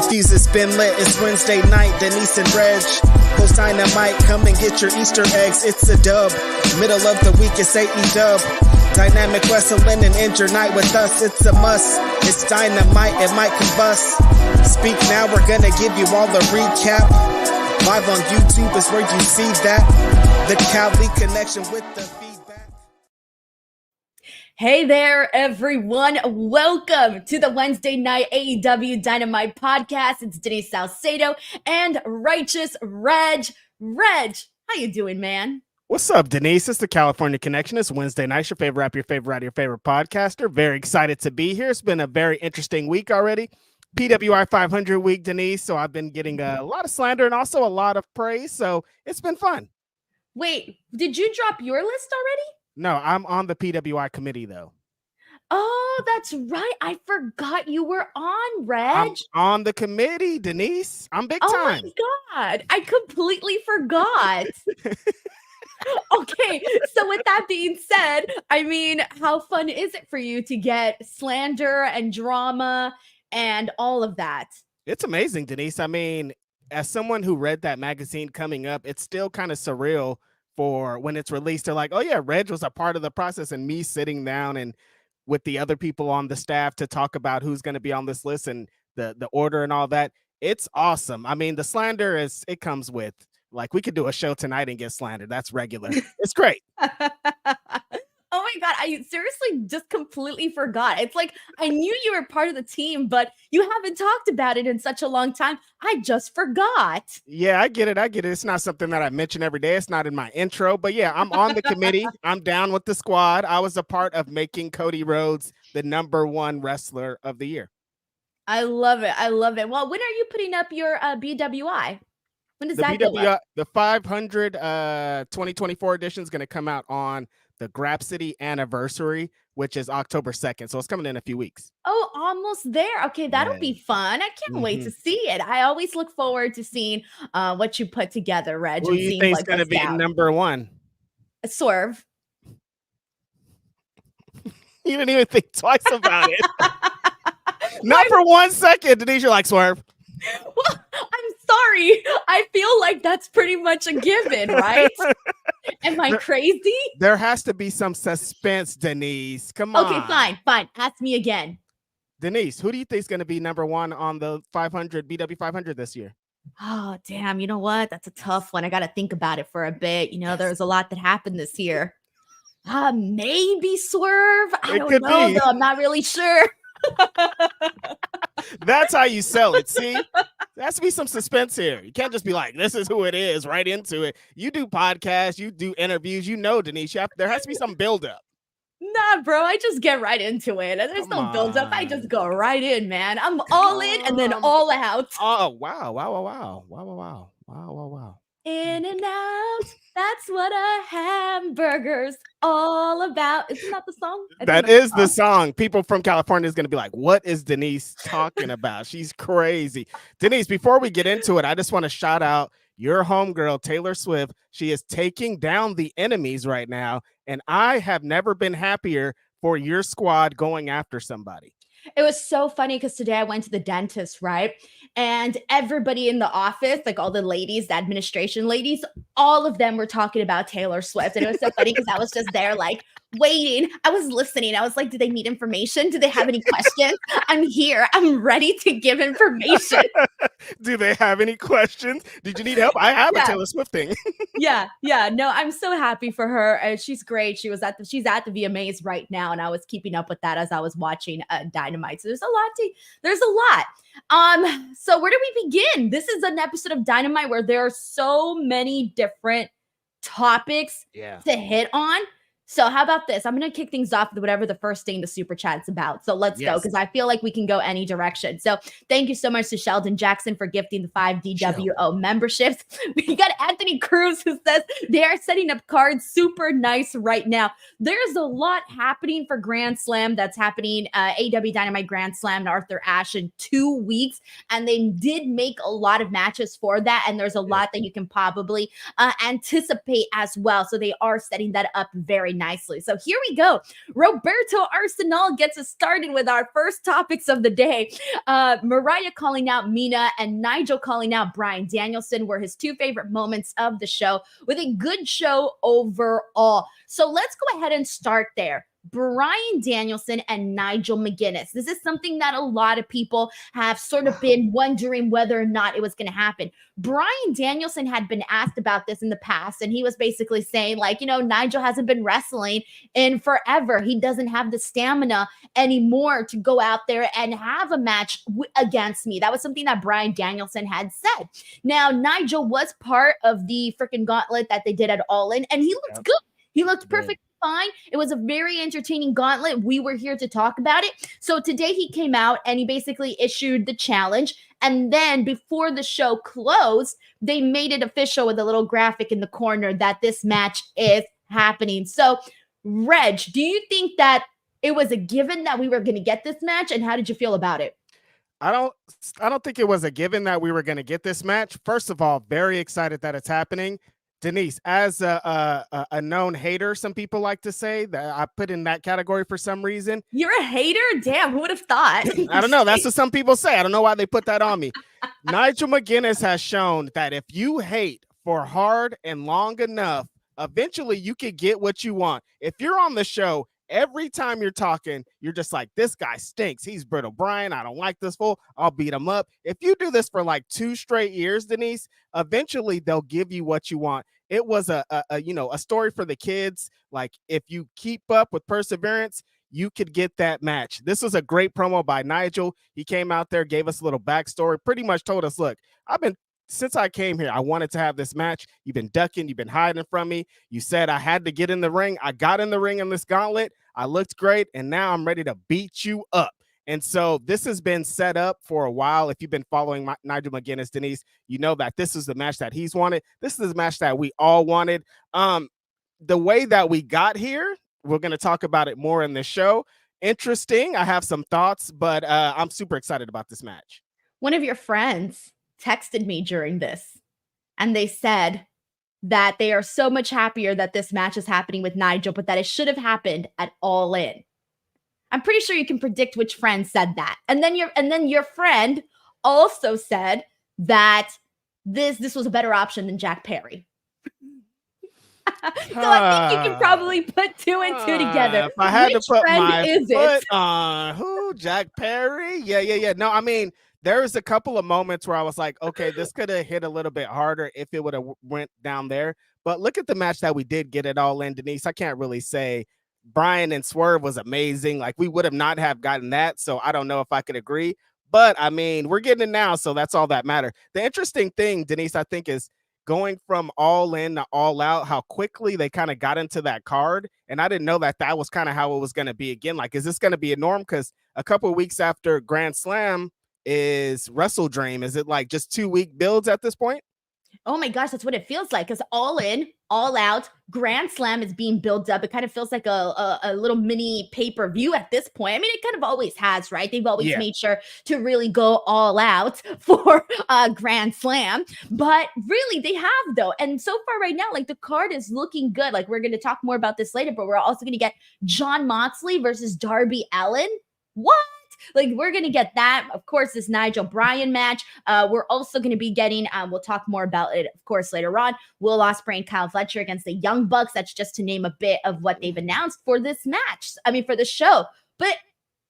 Excuse, it's been lit. It's Wednesday night. Denise and Reg host Dynamite. Come and get your Easter eggs. It's a dub. Middle of the week, it's AEW Dynamic Wrestling and End Your Night with us. It's a must. It's Dynamite. It might combust. Speak now. We're gonna give you all the recap. Live on YouTube is where you see that. The Cali connection with the feedback. Hey there, everyone. Welcome to the Wednesday night AEW Dynamite podcast. It's Denise Salcedo and Righteous Reg. Reg, how you doing, man? What's up, Denise? It's the California Connection. It's Wednesday night. Your favorite rap, your favorite writer, your favorite podcaster. Very excited to be here. It's been a very interesting week already. PWI 500 week, Denise. So I've been getting a lot of slander and also a lot of praise. So it's been fun. Wait, did you drop your list already? No, I'm on the PWI committee, though. Oh, that's right. I forgot you were on, Reg. I'm on the committee, Denise. I'm big time. Oh, my God. I completely forgot. Okay, so with that being said, I mean, how fun is it for you to get slander and drama and all of that? It's amazing, Denise. I mean, as someone who read that magazine coming up, it's still kind of surreal for when it's released. They're like, oh yeah, Reg was a part of the process, and me sitting down and with the other people on the staff to talk about who's going to be on this list and the order and all that. It's awesome. I mean, the slander it comes with, like, we could do a show tonight and get slandered. That's regular. It's great. Oh my God, I seriously just completely forgot. It's like I knew you were part of the team, but you haven't talked about it in such a long time. I just forgot. Yeah, I get it. It's not something that I mention every day. It's not in my intro, but yeah, I'm on the committee. I'm down with the squad. I was a part of making Cody Rhodes the #1 wrestler of the year. I love it. I love it. Well, when are you putting up your BWI? When does that go up? The 500 2024 edition is going to come out on the Grab City anniversary, which is October 2nd. So it's coming in a few weeks. Oh, almost there. Okay, that'll be fun. I can't wait to see it. I always look forward to seeing what you put together, Reg. Who do you think is going to be #1? Swerve. You didn't even think twice about it. Not for 1 second, Denise. You're like, Swerve. Well, I'm sorry. I feel like that's pretty much a given, right? Am I crazy? There has to be some suspense, Denise. Come on. Okay, fine. Ask me again. Denise, who do you think is going to be #1 on the 500 BW 500 this year? Oh, damn. You know what? That's a tough one. I got to think about it for a bit. You know, there's a lot that happened this year. Maybe Swerve. I don't know, though. I'm not really sure. That's how you sell it. See, there has to be some suspense here. You can't just be like, this is who it is, right into it. You do podcasts, you do interviews, Denise, there has to be some buildup. Nah, bro, I just get right into it. There's no buildup. I just go right in, man. I'm all in and then all out. Oh, wow. In and out. That's what a hamburger's all about. Isn't that the song? That is the song. People from California is going to be like, what is Denise talking about? She's crazy. Denise, before we get into it, I just want to shout out your homegirl, Taylor Swift. She is taking down the enemies right now. And I have never been happier for your squad going after somebody. It was so funny because today I went to the dentist, right? And everybody in the office, like all the ladies, the administration ladies, all of them were talking about Taylor Swift. And it was so funny because I was just there like waiting. I was listening. I was like, do they need information? Do they have any questions? I'm here. I'm ready to give information. Do they have any questions? Did you need help? I have a Taylor Swift thing. Yeah. No, I'm so happy for her. She's great. She's at the VMAs right now, and I was keeping up with that as I was watching Dynamite. So there's a lot. So where do we begin? This is an episode of Dynamite where there are so many different topics to hit on. So how about this? I'm going to kick things off with whatever the first thing the super chat's about. So let's go, because I feel like we can go any direction. So thank you so much to Sheldon Jackson for gifting the 5 DWO memberships. We got Anthony Cruz who says they are setting up cards super nice right now. There's a lot happening for Grand Slam that's happening, AEW Dynamite Grand Slam and Arthur Ashe in 2 weeks. And they did make a lot of matches for that. And there's a lot that you can probably anticipate as well. So they are setting that up very nicely. So here we go. Roberto Arsenal gets us started with our first topics of the day. Mariah calling out Mina and Nigel calling out Bryan Danielson were his two favorite moments of the show, with a good show overall. So let's go ahead and start there. Bryan Danielson and Nigel McGuinness. This is something that a lot of people have sort of been wondering whether or not it was going to happen. Bryan Danielson had been asked about this in the past, and he was basically saying, like, Nigel hasn't been wrestling in forever. He doesn't have the stamina anymore to go out there and have a match against me. That was something that Bryan Danielson had said. Now, Nigel was part of the freaking gauntlet that they did at All In, and he looked good. He looked perfectly fine. It was a very entertaining gauntlet. We were here to talk about it. So today he came out and he basically issued the challenge. And then before the show closed, they made it official with a little graphic in the corner that this match is happening. So, Reg, do you think that it was a given that we were going to get this match? And how did you feel about it? I don't think it was a given that we were going to get this match. First of all, very excited that it's happening. Denise, as a known hater, some people like to say that I put in that category for some reason. You're a hater? Damn, who would have thought? I don't know. That's what some people say. I don't know why they put that on me. Nigel McGuinness has shown that if you hate for hard and long enough, eventually you could get what you want. If you're on the show, every time you're talking, you're just like, this guy stinks. He's brittle Brian. I don't like this fool. I'll beat him up. If you do this for like 2 straight years, Denise, eventually they'll give you what you want. It was a story for the kids. Like, if you keep up with perseverance, you could get that match. This was a great promo by Nigel. He came out there, gave us a little backstory, pretty much told us, look, since I came here, I wanted to have this match. You've been ducking. You've been hiding from me. You said I had to get in the ring. I got in the ring in this gauntlet. I looked great, and now I'm ready to beat you up. And so this has been set up for a while. If you've been following Nigel McGuinness, Denise, you know that this is the match that he's wanted. This is the match that we all wanted. The way that we got here, we're going to talk about it more in this show. Interesting. I have some thoughts, but I'm super excited about this match. One of your friends texted me during this, and they said that they are so much happier that this match is happening with Nigel, but that it should have happened at All In. I'm pretty sure you can predict which friend said that. And then your friend also said that this was a better option than Jack Perry. So I think you can probably put 2 and 2 together. If I had to put my foot on who, Jack Perry? Yeah. No, I mean, there was a couple of moments where I was like, okay, this could have hit a little bit harder if it would have went down there. But look at the match that we did get it All In, Denise. I can't really say Brian and Swerve was amazing. Like, we would have not have gotten that. So I don't know if I could agree. But I mean, we're getting it now. So that's all that matters. The interesting thing, Denise, I think, is going from All In to All Out, how quickly they kind of got into that card. And I didn't know that was kind of how it was going to be again. Like, is this going to be a norm? Because a couple of weeks after Grand Slam is Wrestle Dream. Is it like just 2-week builds at this point? Oh my gosh, that's what it feels like. Because All In, All Out, Grand Slam is being built up. It kind of feels like a little mini pay-per-view at this point. I mean, it kind of always has, right? They've always made sure to really go all out for Grand Slam. But really, they have, though. And so far right now, like, the card is looking good. Like, we're going to talk more about this later, but we're also going to get Jon Moxley versus Darby Allin. What? Like, we're going to get that. Of course, this Nigel Bryan match. We're also going to be getting, we'll talk more about it, of course, later on. Will Ospreay and Kyle Fletcher against the Young Bucks. That's just to name a bit of what they've announced for this match. I mean, for the show. But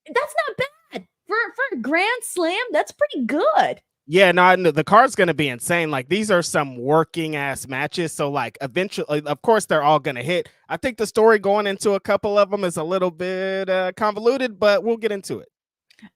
that's not bad. For a Grand Slam, that's pretty good. Yeah, no, the card's going to be insane. Like, these are some working ass matches. So, like, eventually, of course, they're all going to hit. I think the story going into a couple of them is a little bit convoluted, but we'll get into it.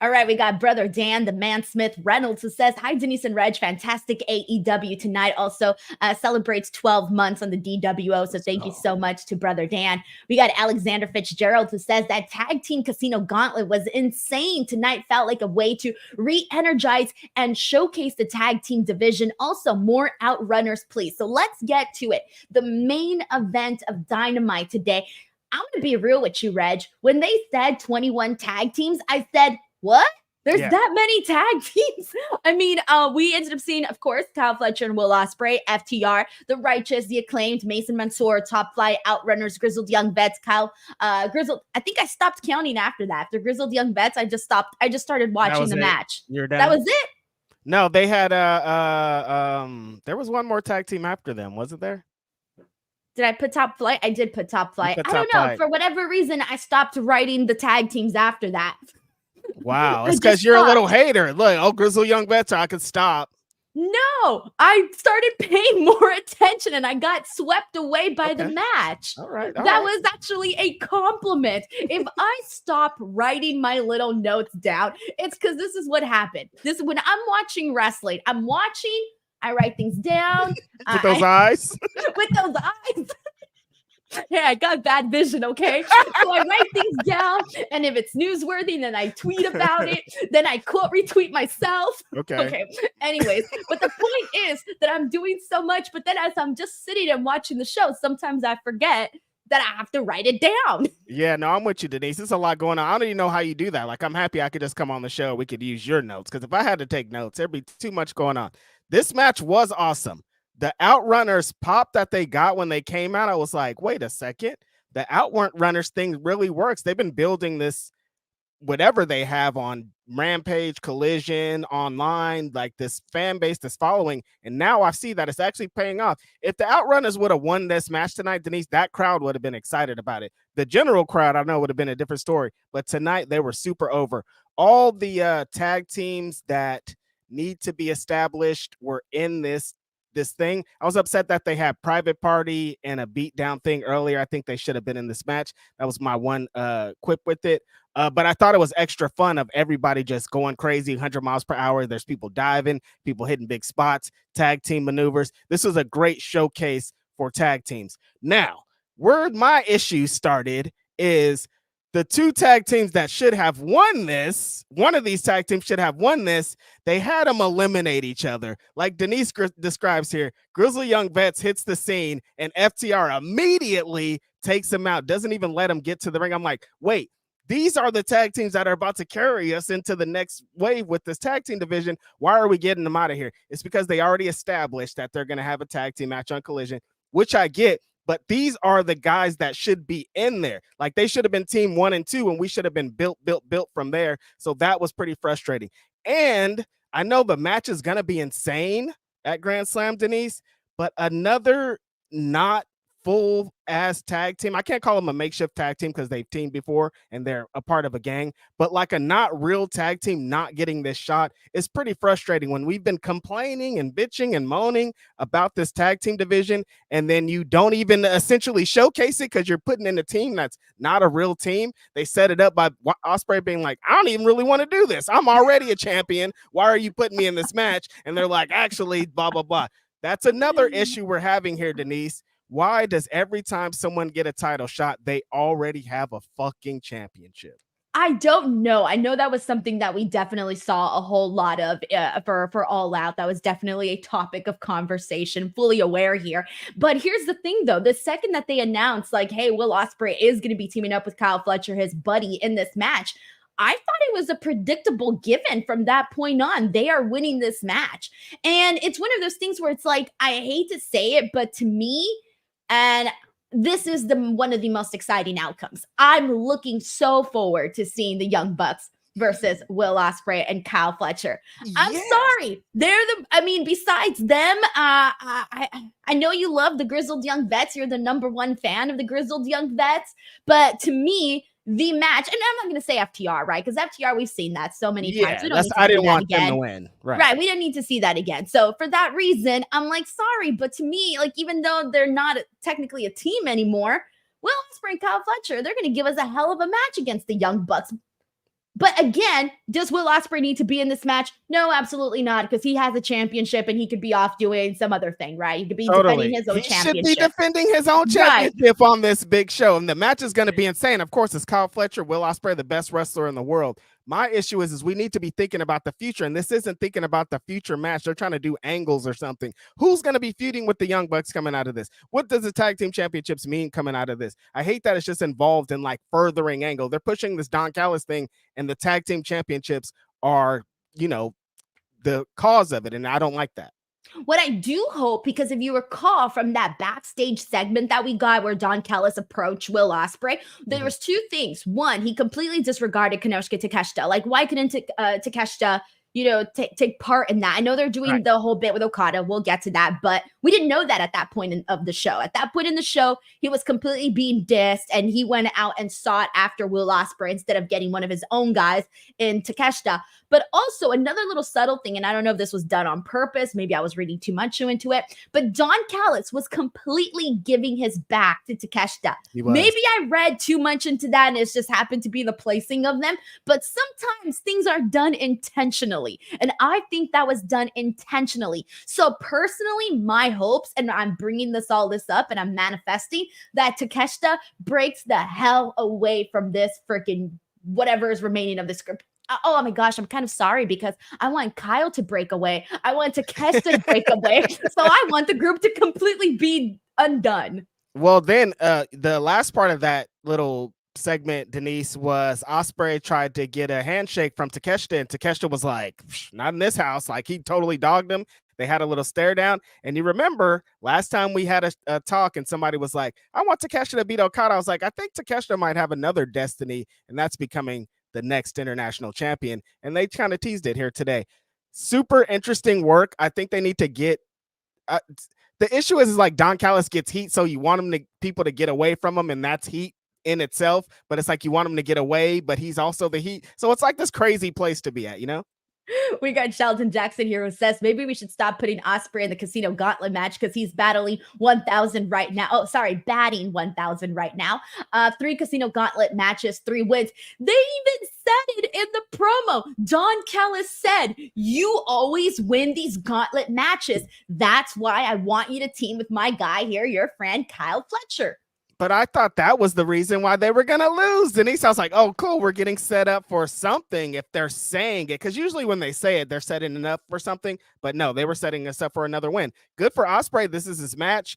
All right, we got Brother Dan, the Man Smith Reynolds, who says, hi, Denise and Reg, fantastic AEW tonight. Also celebrates 12 months on the DWO, so thank you so much to Brother Dan. We got Alexander Fitzgerald, who says that Tag Team Casino Gauntlet was insane. Tonight felt like a way to re-energize and showcase the tag team division. Also, more outrunners, please. So let's get to it. The main event of Dynamite today. I'm going to be real with you, Reg. When they said 21 tag teams, I said, what? There's that many tag teams. I mean, we ended up seeing, of course, Kyle Fletcher and Will Ospreay, FTR, The Righteous, The Acclaimed, Mason Mansoor, Top Flight, Outrunners, Grizzled Young Vets, Grizzled. I think I stopped counting after that. After Grizzled Young Vets, I just stopped. I just started watching the match. You're done. That was it. No, they had there was one more tag team after them, wasn't there? Did I put Top Flight? I did put Top Flight. I don't know. For whatever reason, I stopped writing the tag teams after that. Wow, it's because you're a little hater. Look, Grizzled Young Vets, I could stop. No, I started paying more attention and I got swept away by the match. All right. That was actually a compliment. If I stop writing my little notes down, it's because this is what happened. When I'm watching wrestling, I write things down. With those eyes? With those eyes. Yeah, I got bad vision, okay? So I write things down, and if it's newsworthy, then I tweet about it. Then I quote retweet myself. Okay. Anyways, but the point is that I'm doing so much, but then as I'm just sitting and watching the show, sometimes I forget that I have to write it down. Yeah, no, I'm with you, Denise. There's a lot going on. I don't even know how you do that. Like, I'm happy I could just come on the show. We could use your notes, because if I had to take notes, there'd be too much going on. This match was awesome. The Outrunners pop that they got when they came out, I was like, wait a second. The Outrunners thing really works. They've been building this, whatever they have on Rampage, Collision, online, like this fan base, this following. And now I see that it's actually paying off. If the Outrunners would have won this match tonight, Denise, that crowd would have been excited about it. The general crowd, I know, would have been a different story. But tonight, they were super over. All the tag teams that need to be established were in this thing. I was upset that they had Private Party and a beatdown thing earlier. I think they should have been in this match. That was my one quip with it. But I thought it was extra fun of everybody just going crazy, 100 miles per hour. There's people diving, people hitting big spots, tag team maneuvers. This was a great showcase for tag teams. Now, where my issue started is the two tag teams that should have won this, one of these tag teams should have won this, they had them eliminate each other. Like Denise describes here, Grizzly Young Vets hits the scene and FTR immediately takes him out, doesn't even let him get to the ring. I'm like, wait, these are the tag teams that are about to carry us into the next wave with this tag team division. Why are we getting them out of here? It's because they already established that they're going to have a tag team match on Collision, which I get. But these are the guys that should be in there. Like, they should have been team 1 and 2, and we should have been built from there. So that was pretty frustrating. And I know the match is going to be insane at Grand Slam, Denise, but another not full ass tag team. I can't call them a makeshift tag team because they've teamed before and they're a part of a gang, but like a not real tag team not getting this shot is pretty frustrating when we've been complaining and bitching and moaning about this tag team division, and then you don't even essentially showcase it because you're putting in a team that's not a real team. They set it up by Ospreay being like, I don't even really want to do this. I'm already a champion. Why are you putting me in this match? And they're like, actually, blah, blah, blah. That's another issue we're having here, Denise. Why does every time someone get a title shot, they already have a fucking championship? I don't know. I know that was something that we definitely saw a whole lot of for All Out. That was definitely a topic of conversation, fully aware here. But here's the thing, though. The second that they announced, like, hey, Will Ospreay is going to be teaming up with Kyle Fletcher, his buddy, in this match, I thought it was a predictable given from that point on. They are winning this match. And it's one of those things where it's like, I hate to say it, but to me, and this is one of the most exciting outcomes. I'm looking so forward to seeing the Young Bucks versus Will Ospreay and Kyle Fletcher. Yes. I'm sorry. Besides them, I know you love the Grizzled Young Vets. You're the number one fan of the Grizzled Young Vets. But to me, the match, and I'm not going to say FTR, right? Because FTR, we've seen that so many times. I didn't want them to win. Right. We don't need to see that again. So for that reason, I'm like, sorry. But to me, like, even though they're not technically a team anymore, Will Ospreay and Kyle Fletcher, they're going to give us a hell of a match against the Young Bucks. But again, does Will Ospreay need to be in this match? No, absolutely not, because he has a championship and he could be off doing some other thing, right? He could be defending his own championship. He should be defending his own championship on this big show, and the match is going to be insane. Of course, it's Kyle Fletcher, Will Ospreay, the best wrestler in the world. My issue is we need to be thinking about the future, and this isn't thinking about the future match. They're trying to do angles or something. Who's going to be feuding with the Young Bucks coming out of this? What does the tag team championships mean coming out of this? I hate that it's just involved in like furthering angle. They're pushing this Don Callis thing, and the tag team championships are, the cause of it. And I don't like that. What I do hope, because if you recall from that backstage segment that we got where Don Callis approached Will Ospreay, there was two things. One, he completely disregarded Konosuke Takeshita. Like, why couldn't Takeshita, take part in that? I know they're doing the whole bit with Okada. We'll get to that, but we didn't know that at that point of the show. At that point in the show, he was completely being dissed, and he went out and sought after Will Ospreay instead of getting one of his own guys in Takeshita. But also another little subtle thing, and I don't know if this was done on purpose. Maybe I was reading too much into it, but Don Callis was completely giving his back to Takeshita. Maybe I read too much into that, and it's just happened to be the placing of them. But sometimes things are done intentionally, and I think that was done intentionally. So personally, my hopes, and I'm bringing this up, and I'm manifesting that Takeshita breaks the hell away from this freaking whatever is remaining of the script. Oh my gosh, I'm kind of sorry because I want Kyle to break away. I want Takeshita to break away. So I want the group to completely be undone. Well, then the last part of that little segment, Denise, was Ospreay tried to get a handshake from Takeshita, and Takeshita was like, not in this house. Like, he totally dogged him. They had a little stare down. And you remember last time we had a talk and somebody was like, I want Takeshita to beat Okada. I was like, I think Takeshita might have another destiny, and that's becoming the next international champion. And they kind of teased it here today. Super interesting work. I think they need to get the issue is like Don Callis gets heat, so you want people to get away from him, and that's heat in itself. But it's like you want him to get away, but he's also the heat. So it's like this crazy place to be at, We got Sheldon Jackson here who says maybe we should stop putting Ospreay in the Casino Gauntlet match because he's battling 1,000 right now. Oh, sorry, batting 1,000 right now. 3 Casino Gauntlet matches, 3 wins. They even said it in the promo. Don Callis said, you always win these gauntlet matches. That's why I want you to team with my guy here, your friend Kyle Fletcher. But I thought that was the reason why they were going to lose. Denise, I was like, oh, cool. We're getting set up for something if they're saying it. Because usually when they say it, they're setting it up for something. But no, they were setting us up for another win. Good for Ospreay. This is his match.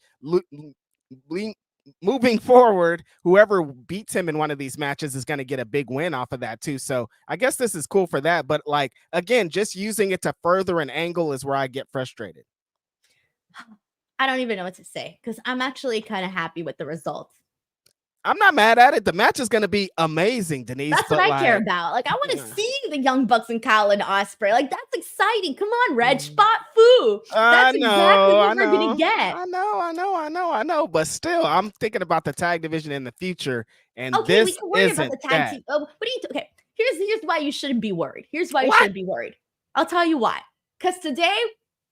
Moving forward, whoever beats him in one of these matches is going to get a big win off of that too. So I guess this is cool for that. But like, again, just using it to further an angle is where I get frustrated. I don't even know what to say because I'm actually kind of happy with the results. I'm not mad at it. The match is going to be amazing, Denise. That's what I care about. Like, I want to see the Young Bucks and Kyle and Ospreay. Like, that's exciting. Come on, Reg. Spot foo. That's exactly what we're going to get. I know. But still, I'm thinking about the tag division in the future. And okay, this we can worry isn't about the tag team. Oh, what do you? Okay, here's why you shouldn't be worried. Here's why you shouldn't be worried. I'll tell you why. Because today,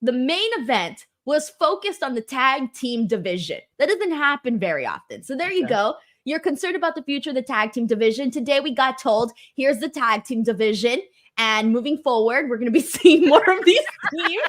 the main event was focused on the tag team division. That doesn't happen very often. So there you go. You're concerned about the future of the tag team division. Today we got told, here's the tag team division. And moving forward, we're going to be seeing more of these teams.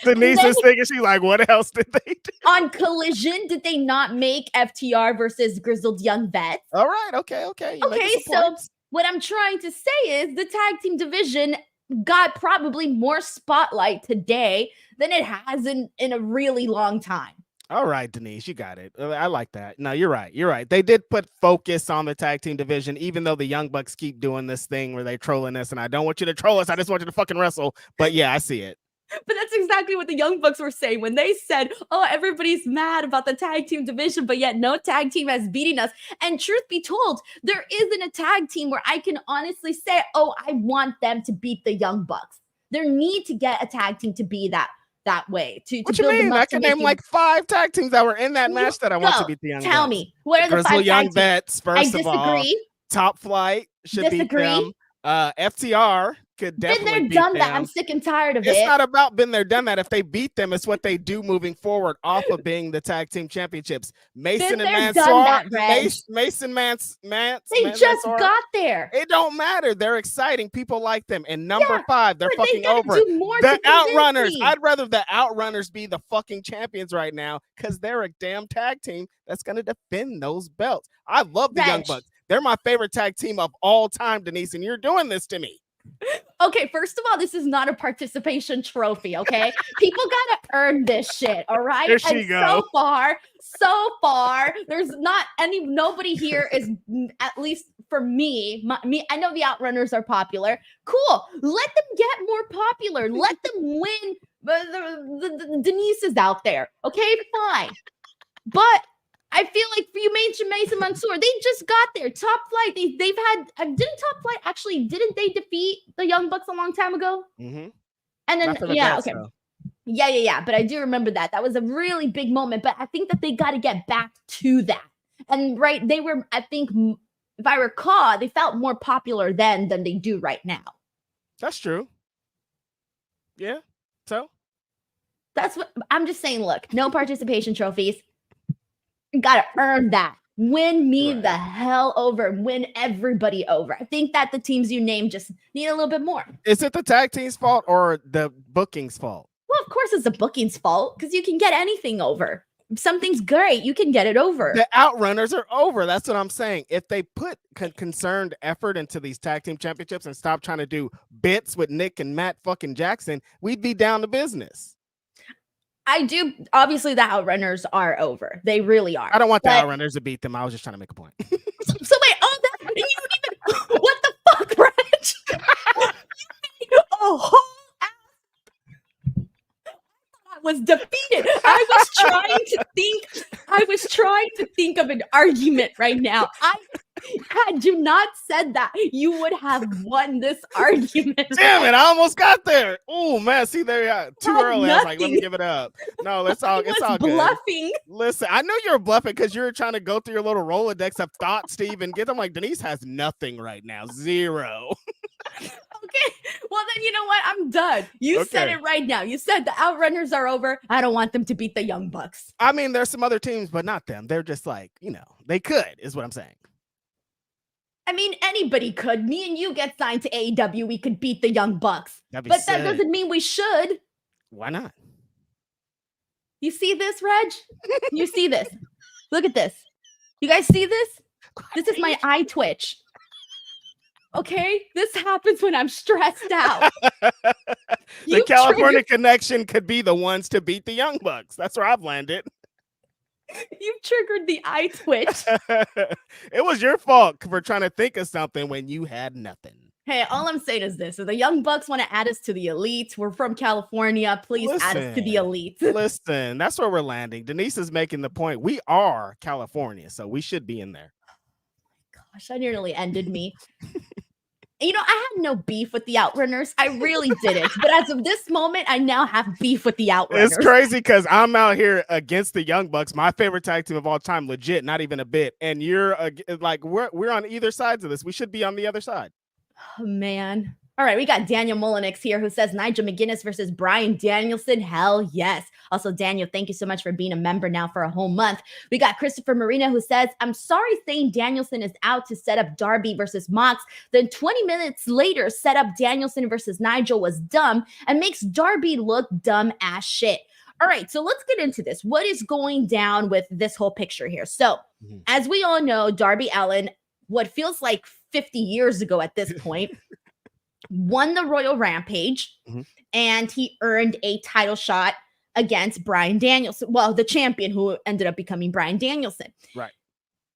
Denise is thinking, she's like, what else did they do? On Collision, did they not make FTR versus Grizzled Young Vets? All right. Okay. Okay, so what I'm trying to say is the tag team division got probably more spotlight today than it has in a really long time. All right, Denise, you got it. I like that. No, you're right. They did put focus on the tag team division, even though the Young Bucks keep doing this thing where they trolling us, and I don't want you to troll us. I just want you to fucking wrestle. But yeah, I see it. But that's exactly what the Young Bucks were saying when they said, oh, everybody's mad about the tag team division, but yet no tag team has beaten us. And truth be told, there isn't a tag team where I can honestly say, oh, I want them to beat the Young Bucks. There need to get a tag team to be that way. What you mean? I can name like 5 tag teams that were in that match that I want to beat the Young Bucks. Tell me, what are the 5 Young tag Vets, first of all. I disagree. Top Flight should beat them. FTR could definitely beat them. I'm sick and tired of it. It's not about been there, done that. If they beat them, it's what they do moving forward off of being the tag team championships. Mason and Mansoor. Mason Mance. They just got there. It don't matter. They're exciting. People like them. And number 5, they're fucking over. The Outrunners. I'd rather the Outrunners be the fucking champions right now because they're a damn tag team that's going to defend those belts. I love the Young Bucks. They're my favorite tag team of all time, Denise, and you're doing this to me. Okay, first of all, this is not a participation trophy, okay? People gotta earn this shit, all right? Here she goes. So far, there's nobody here is at least for me, I know the Outrunners are popular. Cool. Let them get more popular. Let them win. The Denise is out there. Okay, fine. But I feel like for you mentioned Mason Mansoor, they just got there. Top Flight. They've had didn't Top Flight actually didn't they defeat the Young Bucks a long time ago? Mm-hmm. And then best, okay. Though. Yeah. But I do remember that. That was a really big moment. But I think that they got to get back to that. And right, they were, I think, if I recall, they felt more popular then than they do right now. That's true. Yeah. So that's what I'm just saying. Look, no participation trophies. You gotta earn that. Win me the hell over. Win everybody over. I think that the teams you named just need a little bit more. Is it the tag team's fault or the booking's fault? Well, of course it's the booking's fault because you can get anything over. If something's great, you can get it over. The Outrunners are over. That's what I'm saying. If they put concerned effort into these tag team championships and stop trying to do bits with Nick and Matt fucking Jackson, we'd be down to business. I do. Obviously, the Outrunners are over. They really are. I don't want the Outrunners to beat them. I was just trying to make a point. So wait, you don't even. What the fuck, Reg? A whole I was defeated. I was trying to think of an argument right now. Had you not said that, you would have won this argument. Damn it, I almost got there. Oh man, see there you are. Too early. I was like, let me give it up. No, it's all good. Bluffing. Listen, I know you're bluffing because you're trying to go through your little Rolodex of thoughts to even get them. Like, Denise has nothing right now. Zero. Okay, well then you know what? I'm done. You said it right now. You said the Outrunners are over. I don't want them to beat the Young Bucks. I mean, there's some other teams, but not them. They're just like, they could, is what I'm saying. I mean, anybody could. Me and you get signed to AEW, we could beat the Young Bucks. But that doesn't mean we should. Why not? You see this, Reg? You see this? Look at this. You guys see this? This is my eye twitch. Okay? This happens when I'm stressed out. The California connection could be the ones to beat the Young Bucks. That's where I've landed. You triggered the eye twitch. It was your fault for trying to think of something when you had nothing. Hey, all I'm saying is this. If the Young Bucks want to add us to the elites, we're from California. Please add us to the elites. Listen, that's where we're landing. Denise is making the point. We are California, so we should be in there. Gosh, that nearly ended me. I had no beef with the Outrunners. I really didn't. But as of this moment, I now have beef with the Outrunners. It's crazy because I'm out here against the Young Bucks, my favorite tag team of all time, legit, not even a bit. And you're like, we're on either sides of this. We should be on the other side. Oh, man. All right, we got Daniel Mullenix here who says Nigel McGuinness versus Bryan Danielson. Hell yes. Also, Daniel, thank you so much for being a member now for a whole month. We got Christopher Marina who says, I'm sorry saying Danielson is out to set up Darby versus Mox. Then 20 minutes later, set up Danielson versus Nigel was dumb and makes Darby look dumb as shit. All right, so let's get into this. What is going down with this whole picture here? So, as we all know, Darby Allin, what feels like 50 years ago at this point, won the Royal Rampage, and he earned a title shot against Bryan Danielson. Well, the champion who ended up becoming Bryan Danielson. Right.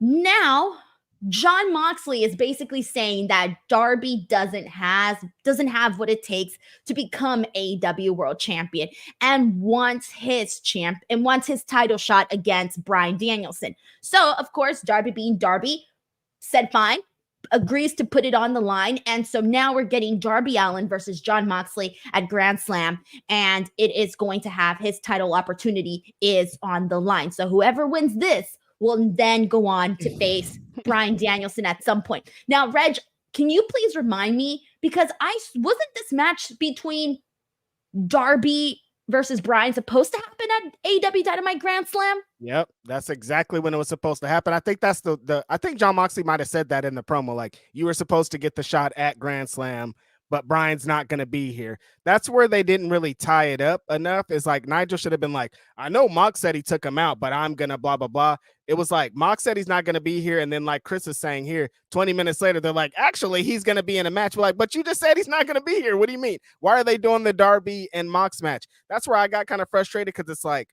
Now, Jon Moxley is basically saying that Darby doesn't have what it takes to become AEW World Champion and wants his title shot against Bryan Danielson. So, of course, Darby being Darby said fine, agrees to put it on the line. And so now we're getting Darby Allin versus Jon Moxley at Grand Slam. And it is going to have his title opportunity is on the line. So whoever wins this will then go on to face Bryan Danielson at some point. Now, Reg, can you please remind me? Because wasn't this match between Darby versus Bryan supposed to happen at AEW Dynamite Grand Slam? Yep, that's exactly when it was supposed to happen. I think that's I think Jon Moxley might have said that in the promo, like you were supposed to get the shot at Grand Slam, but Bryan's not going to be here. That's where they didn't really tie it up enough. It's like Nigel should have been like, I know Mox said he took him out, but I'm going to blah, blah, blah. It was like Mox said he's not going to be here. And then like Chris is saying here, 20 minutes later, they're like, actually, he's going to be in a match. We're like, but you just said he's not going to be here. What do you mean? Why are they doing the Darby and Mox match? That's where I got kind of frustrated because it's like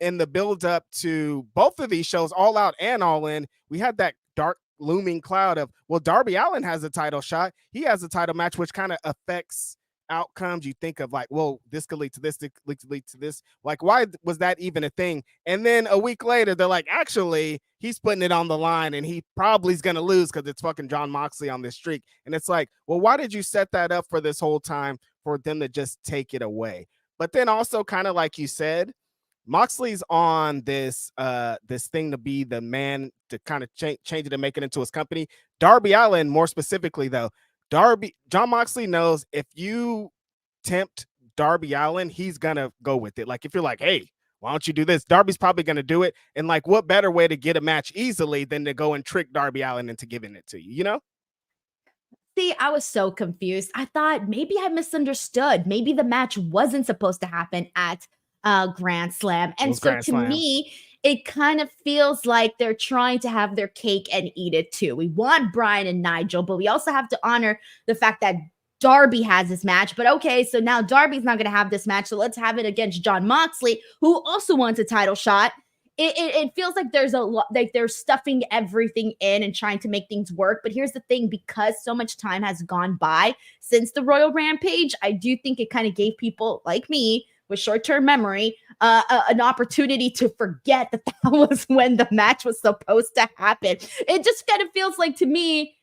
in the build up to both of these shows, All Out and All In, we had that dark looming cloud of, well, Darby Allin has a title shot. He has a title match, which kind of affects outcomes. You think of like, well, this could lead to this, this could lead to this. Like, why was that even a thing? And then a week later, they're like, actually, he's putting it on the line and he probably is going to lose because it's fucking Jon Moxley on this streak. And it's like, well, why did you set that up for this whole time for them to just take it away? But then also kind of like you said, Moxley's on this this thing to be the man to kind of change it and make it into his company. Darby Allin, more specifically though, Jon Moxley knows if you tempt Darby Allin, he's gonna go with it. Like if you're like, hey, why don't you do this? Darby's probably gonna do it. And like, what better way to get a match easily than to go and trick Darby Allin into giving it to you, you know? See, I was so confused. I thought maybe I misunderstood. Maybe the match wasn't supposed to happen at Grand Slam. And so to me, it kind of feels like they're trying to have their cake and eat it too. We want Bryan and Nigel, but we also have to honor the fact that Darby has this match. But okay, so now Darby's not going to have this match. So let's have it against Jon Moxley, who also wants a title shot. It feels like there's a lot, like they're stuffing everything in and trying to make things work. But here's the thing, because so much time has gone by since the Royal Rampage, I do think it kind of gave people like me with short-term memory an opportunity to forget that was when the match was supposed to happen. It just kind of feels like to me,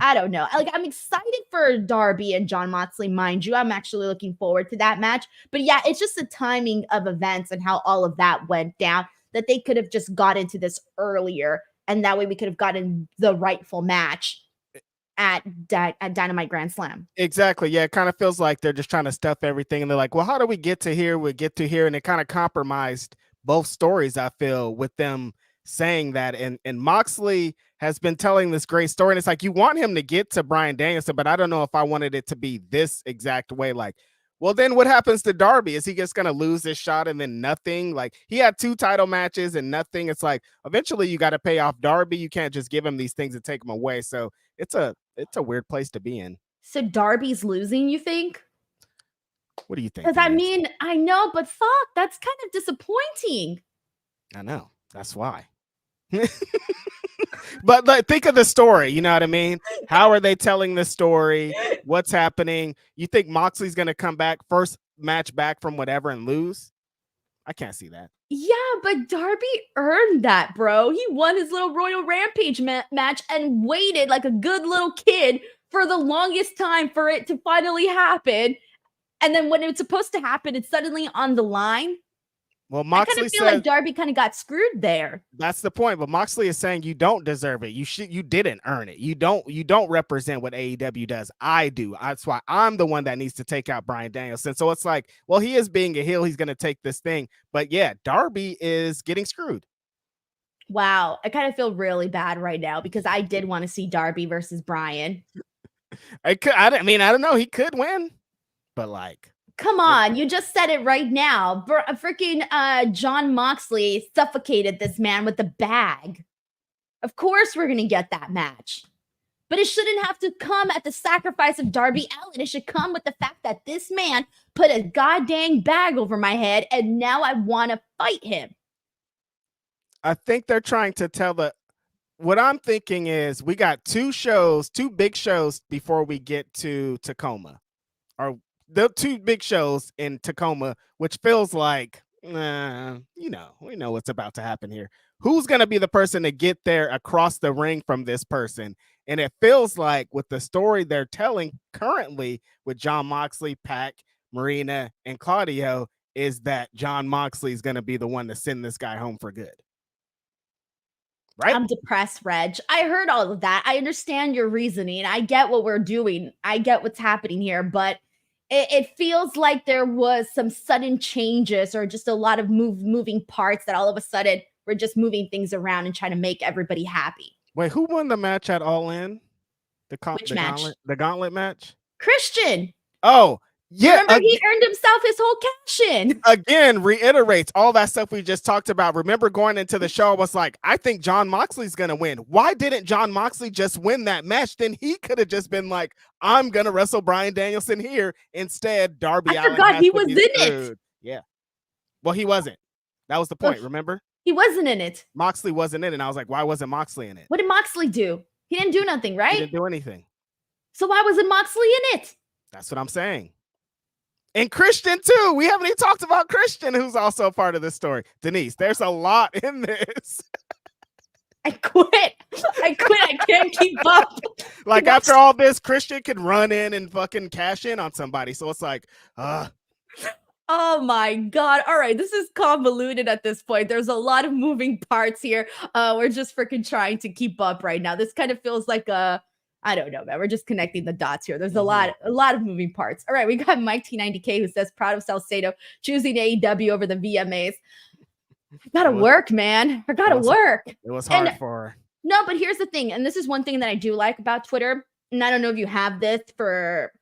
I don't know. Like, I'm excited for Darby and Jon Moxley, mind you. I'm actually looking forward to that match. But yeah, it's just the timing of events and how all of that went down that they could have just got into this earlier. And that way we could have gotten the rightful match at Dynamite Grand Slam. Exactly. Yeah, it kind of feels like they're just trying to stuff everything. And they're like, well, how do we get to here? We get to here. And it kind of compromised both stories, I feel, with them saying that. And Moxley has been telling this great story. And it's like, you want him to get to Bryan Danielson, but I don't know if I wanted it to be this exact way. Like, well, then what happens to Darby? Is he just going to lose this shot and then nothing? Like, he had 2 title matches and nothing. It's like, eventually you got to pay off Darby. You can't just give him these things and take them away. So it's a weird place to be in. So Darby's losing, you think? What do you think? Because I mean, I know, but fuck, that's kind of disappointing. I know. That's why. But like, think of the story, you know what I mean? How are they telling the story? What's happening? You think Moxley's going to come back, first match back from whatever, and lose? I can't see that. Yeah, but Darby earned that, bro. He won his little Royal Rampage match and waited like a good little kid for the longest time for it to finally happen. And then when it's supposed to happen, it's suddenly on the line. Well, Moxley I kind of feel like Darby kind of got screwed there. That's the point. But Moxley is saying you don't deserve it. You didn't earn it. You don't represent what AEW does. I do. That's why I'm the one that needs to take out Bryan Danielson. So it's like, well, he is being a heel. He's going to take this thing. But yeah, Darby is getting screwed. Wow. I kind of feel really bad right now because I did want to see Darby versus Bryan. I don't know. He could win, but like, come on, you just said it right now. Freaking Jon Moxley suffocated this man with the bag. Of course we're going to get that match. But it shouldn't have to come at the sacrifice of Darby Allin. It should come with the fact that this man put a goddamn bag over my head and now I want to fight him. I think they're trying to tell what I'm thinking is we got 2 big shows before we get to Tacoma. Or the 2 big shows in Tacoma, which feels like, we know what's about to happen here. Who's going to be the person to get there across the ring from this person? And it feels like with the story they're telling currently with Jon Moxley, Pac, Marina, and Claudio is that Jon Moxley is going to be the one to send this guy home for good. Right? I'm depressed, Reg. I heard all of that. I understand your reasoning. I get what we're doing. I get what's happening here, but it feels like there was some sudden changes or just a lot of moving parts that all of a sudden we're just moving things around and trying to make everybody happy. Wait, who won the match at All In? Which match? The gauntlet match? Christian. Oh, yeah. Remember, he earned himself his whole cash in. Again, reiterates all that stuff we just talked about. Remember going into the show, I was like, I think Jon Moxley's going to win. Why didn't Jon Moxley just win that match? Then he could have just been like, I'm going to wrestle Bryan Danielson here. Instead, Darby Allin. I forgot he was in it. Yeah. Well, he wasn't. That was the point, remember? He wasn't in it. Moxley wasn't in it. And I was like, why wasn't Moxley in it? What did Moxley do? He didn't do nothing, right? He didn't do anything. So why wasn't Moxley in it? That's what I'm saying. And Christian, too. We haven't even talked about Christian, who's also a part of this story. Denise, there's a lot in this. I quit. I can't keep up. Like, after all this, Christian can run in and fucking cash in on somebody. So it's like, Oh my God. All right. This is convoluted at this point. There's a lot of moving parts here. We're just freaking trying to keep up right now. This kind of feels like I don't know, man. We're just connecting the dots here. There's a lot of moving parts. All right. We got Mike T90K who says, proud of Salcedo choosing AEW over the VMAs. I gotta work, man. I gotta work. It was hard for her. No, but here's the thing. And this is one thing that I do like about Twitter. And I don't know if you have this for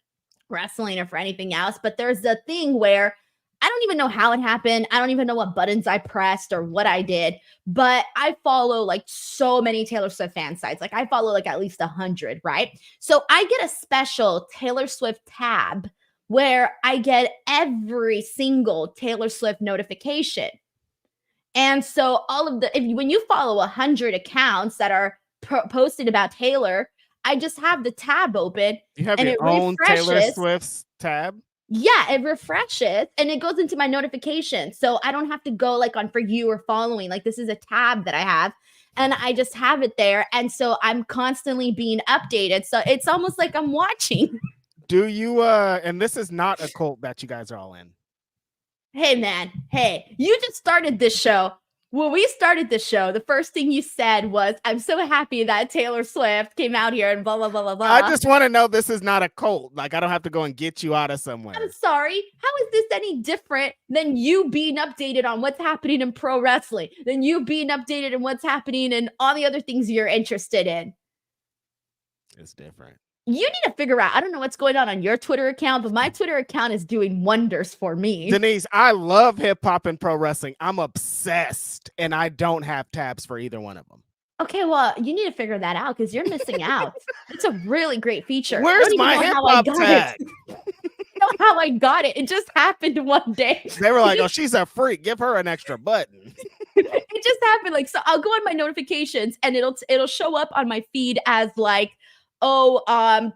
wrestling or for anything else, but there's a thing where I don't even know how it happened. I don't even know what buttons I pressed or what I did, but I follow like so many Taylor Swift fan sites. Like I follow like at least 100, right? So I get a special Taylor Swift tab where I get every single Taylor Swift notification. And so all of when you follow 100 accounts that are posted about Taylor, I just have the tab open. You have your own Taylor Swift's tab? Yeah, it refreshes and it goes into my notifications. So I don't have to go like on For You or following. Like this is a tab that I have and I just have it there. And so I'm constantly being updated. So it's almost like I'm watching. Do you, and this is not a cult that you guys are all in. Hey, man. Hey, you just started this show. When we started the show, the first thing you said was, I'm so happy that Taylor Swift came out here and blah, blah, blah, blah, blah. I just want to know this is not a cult. Like, I don't have to go and get you out of somewhere. I'm sorry. How is this any different than you being updated on what's happening in pro wrestling, than you being updated on what's happening and all the other things you're interested in? It's different. You need to figure out, I don't know what's going on your Twitter account, but my Twitter account is doing wonders for me. Denise, I love hip hop and pro wrestling. I'm obsessed, and I don't have tabs for either one of them. Okay, well, you need to figure that out because you're missing out. It's a really great feature. Where's my hip hop tag? I know how I got it. It just happened one day. They were like, oh, she's a freak. Give her an extra button. It just happened. Like, so I'll go on my notifications and it'll show up on my feed as like,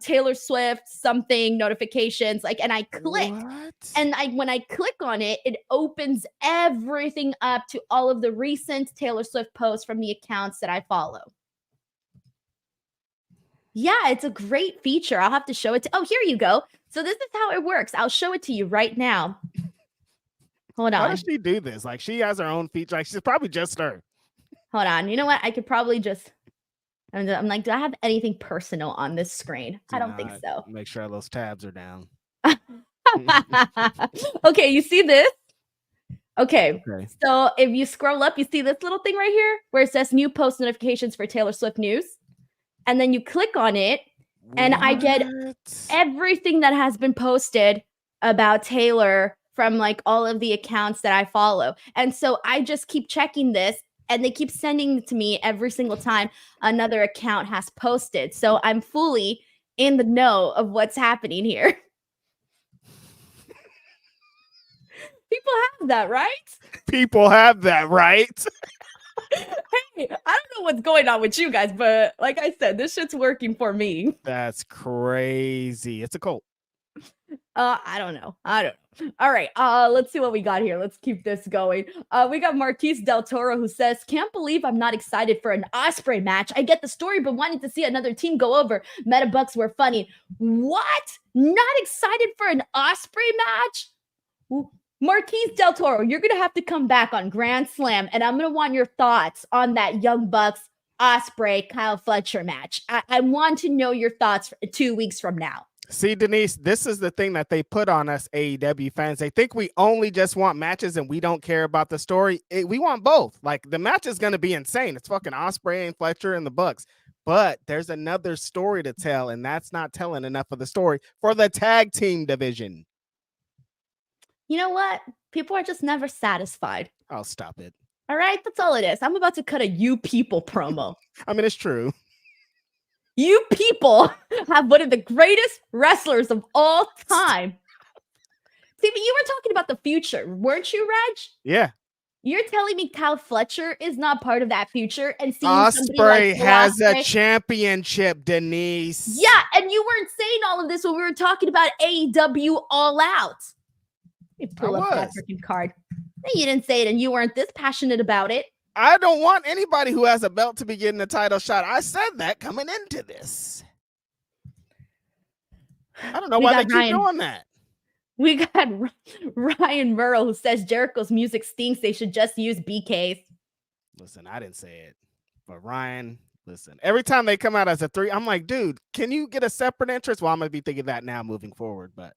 Taylor Swift something notifications, like, and I click and when I click on it, it opens everything up to all of the recent Taylor Swift posts from the accounts that I follow. Yeah, it's a great feature. I'll have to show it to, here you go. So this is how it works. I'll show it to you right now. Hold on. How does she do this? Like, she has her own feature. Like, she's probably just her. Hold on. You know what? I could probably just, I'm like, do I have anything personal on this screen? I don't think so. Make sure those tabs are down. Okay, you see this? Okay. So if you scroll up, you see this little thing right here where it says new post notifications for Taylor Swift news. And then you click on it and I get everything that has been posted about Taylor from like all of the accounts that I follow. And so I just keep checking this. And they keep sending it to me every single time another account has posted. So I'm fully in the know of what's happening here. People have that, right? People have that, right? Hey, I don't know what's going on with you guys, but like I said, this shit's working for me. That's crazy. It's a cult. I don't know. All right. Let's see what we got here. Let's keep this going. We got Marquise Del Toro who says, can't believe I'm not excited for an Ospreay match. I get the story, but wanting to see another team go over. Meta Bucks were funny. What? Not excited for an Ospreay match? Marquise Del Toro, you're going to have to come back on Grand Slam, and I'm going to want your thoughts on that Young Bucks Ospreay Kyle Fletcher match. I want to know your thoughts 2 weeks from now. See, Denise, this is the thing that they put on us AEW fans. They think we only just want matches and we don't care about the story. We want both. Like, the match is going to be insane. It's fucking Ospreay and Fletcher and the Bucks. But there's another story to tell, and that's not telling enough of the story for the tag team division. You know what? People are just never satisfied. Oh, stop it. All right? That's all it is. I'm about to cut a You People promo. I mean, it's true. You people have one of the greatest wrestlers of all time. See, but you were talking about the future, weren't you, Reg? Yeah. You're telling me Kyle Fletcher is not part of that future, and seeing Ospreay like has a championship, Denise. Yeah, and you weren't saying all of this when we were talking about AEW All Out. Let me pull up that freaking card. You didn't say it, and you weren't this passionate about it. I don't want anybody who has a belt to be getting a title shot. I said that coming into this. I don't know why they keep doing that. We got Ryan Murrow who says Jericho's music stinks. They should just use BK's. Listen, I didn't say it. But Ryan, listen, every time they come out as a 3, I'm like, dude, can you get a separate entrance? Well, I'm going to be thinking that now moving forward, but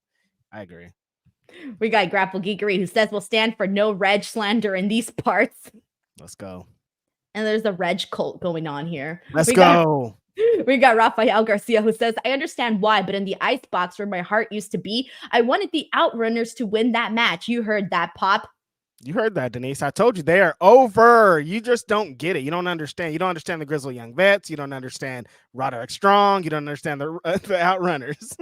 I agree. We got Grapple Geekery who says we'll stand for no Reg slander in these parts. Let's go. And there's a Reg cult going on here. Let's go. We got Rafael Garcia who says, I understand why, but in the icebox where my heart used to be, I wanted the Outrunners to win that match. You heard that, Pop. You heard that, Denise. I told you they are over. You just don't get it. You don't understand. You don't understand the Grizzly Young Vets. You don't understand Roderick Strong. You don't understand the Outrunners.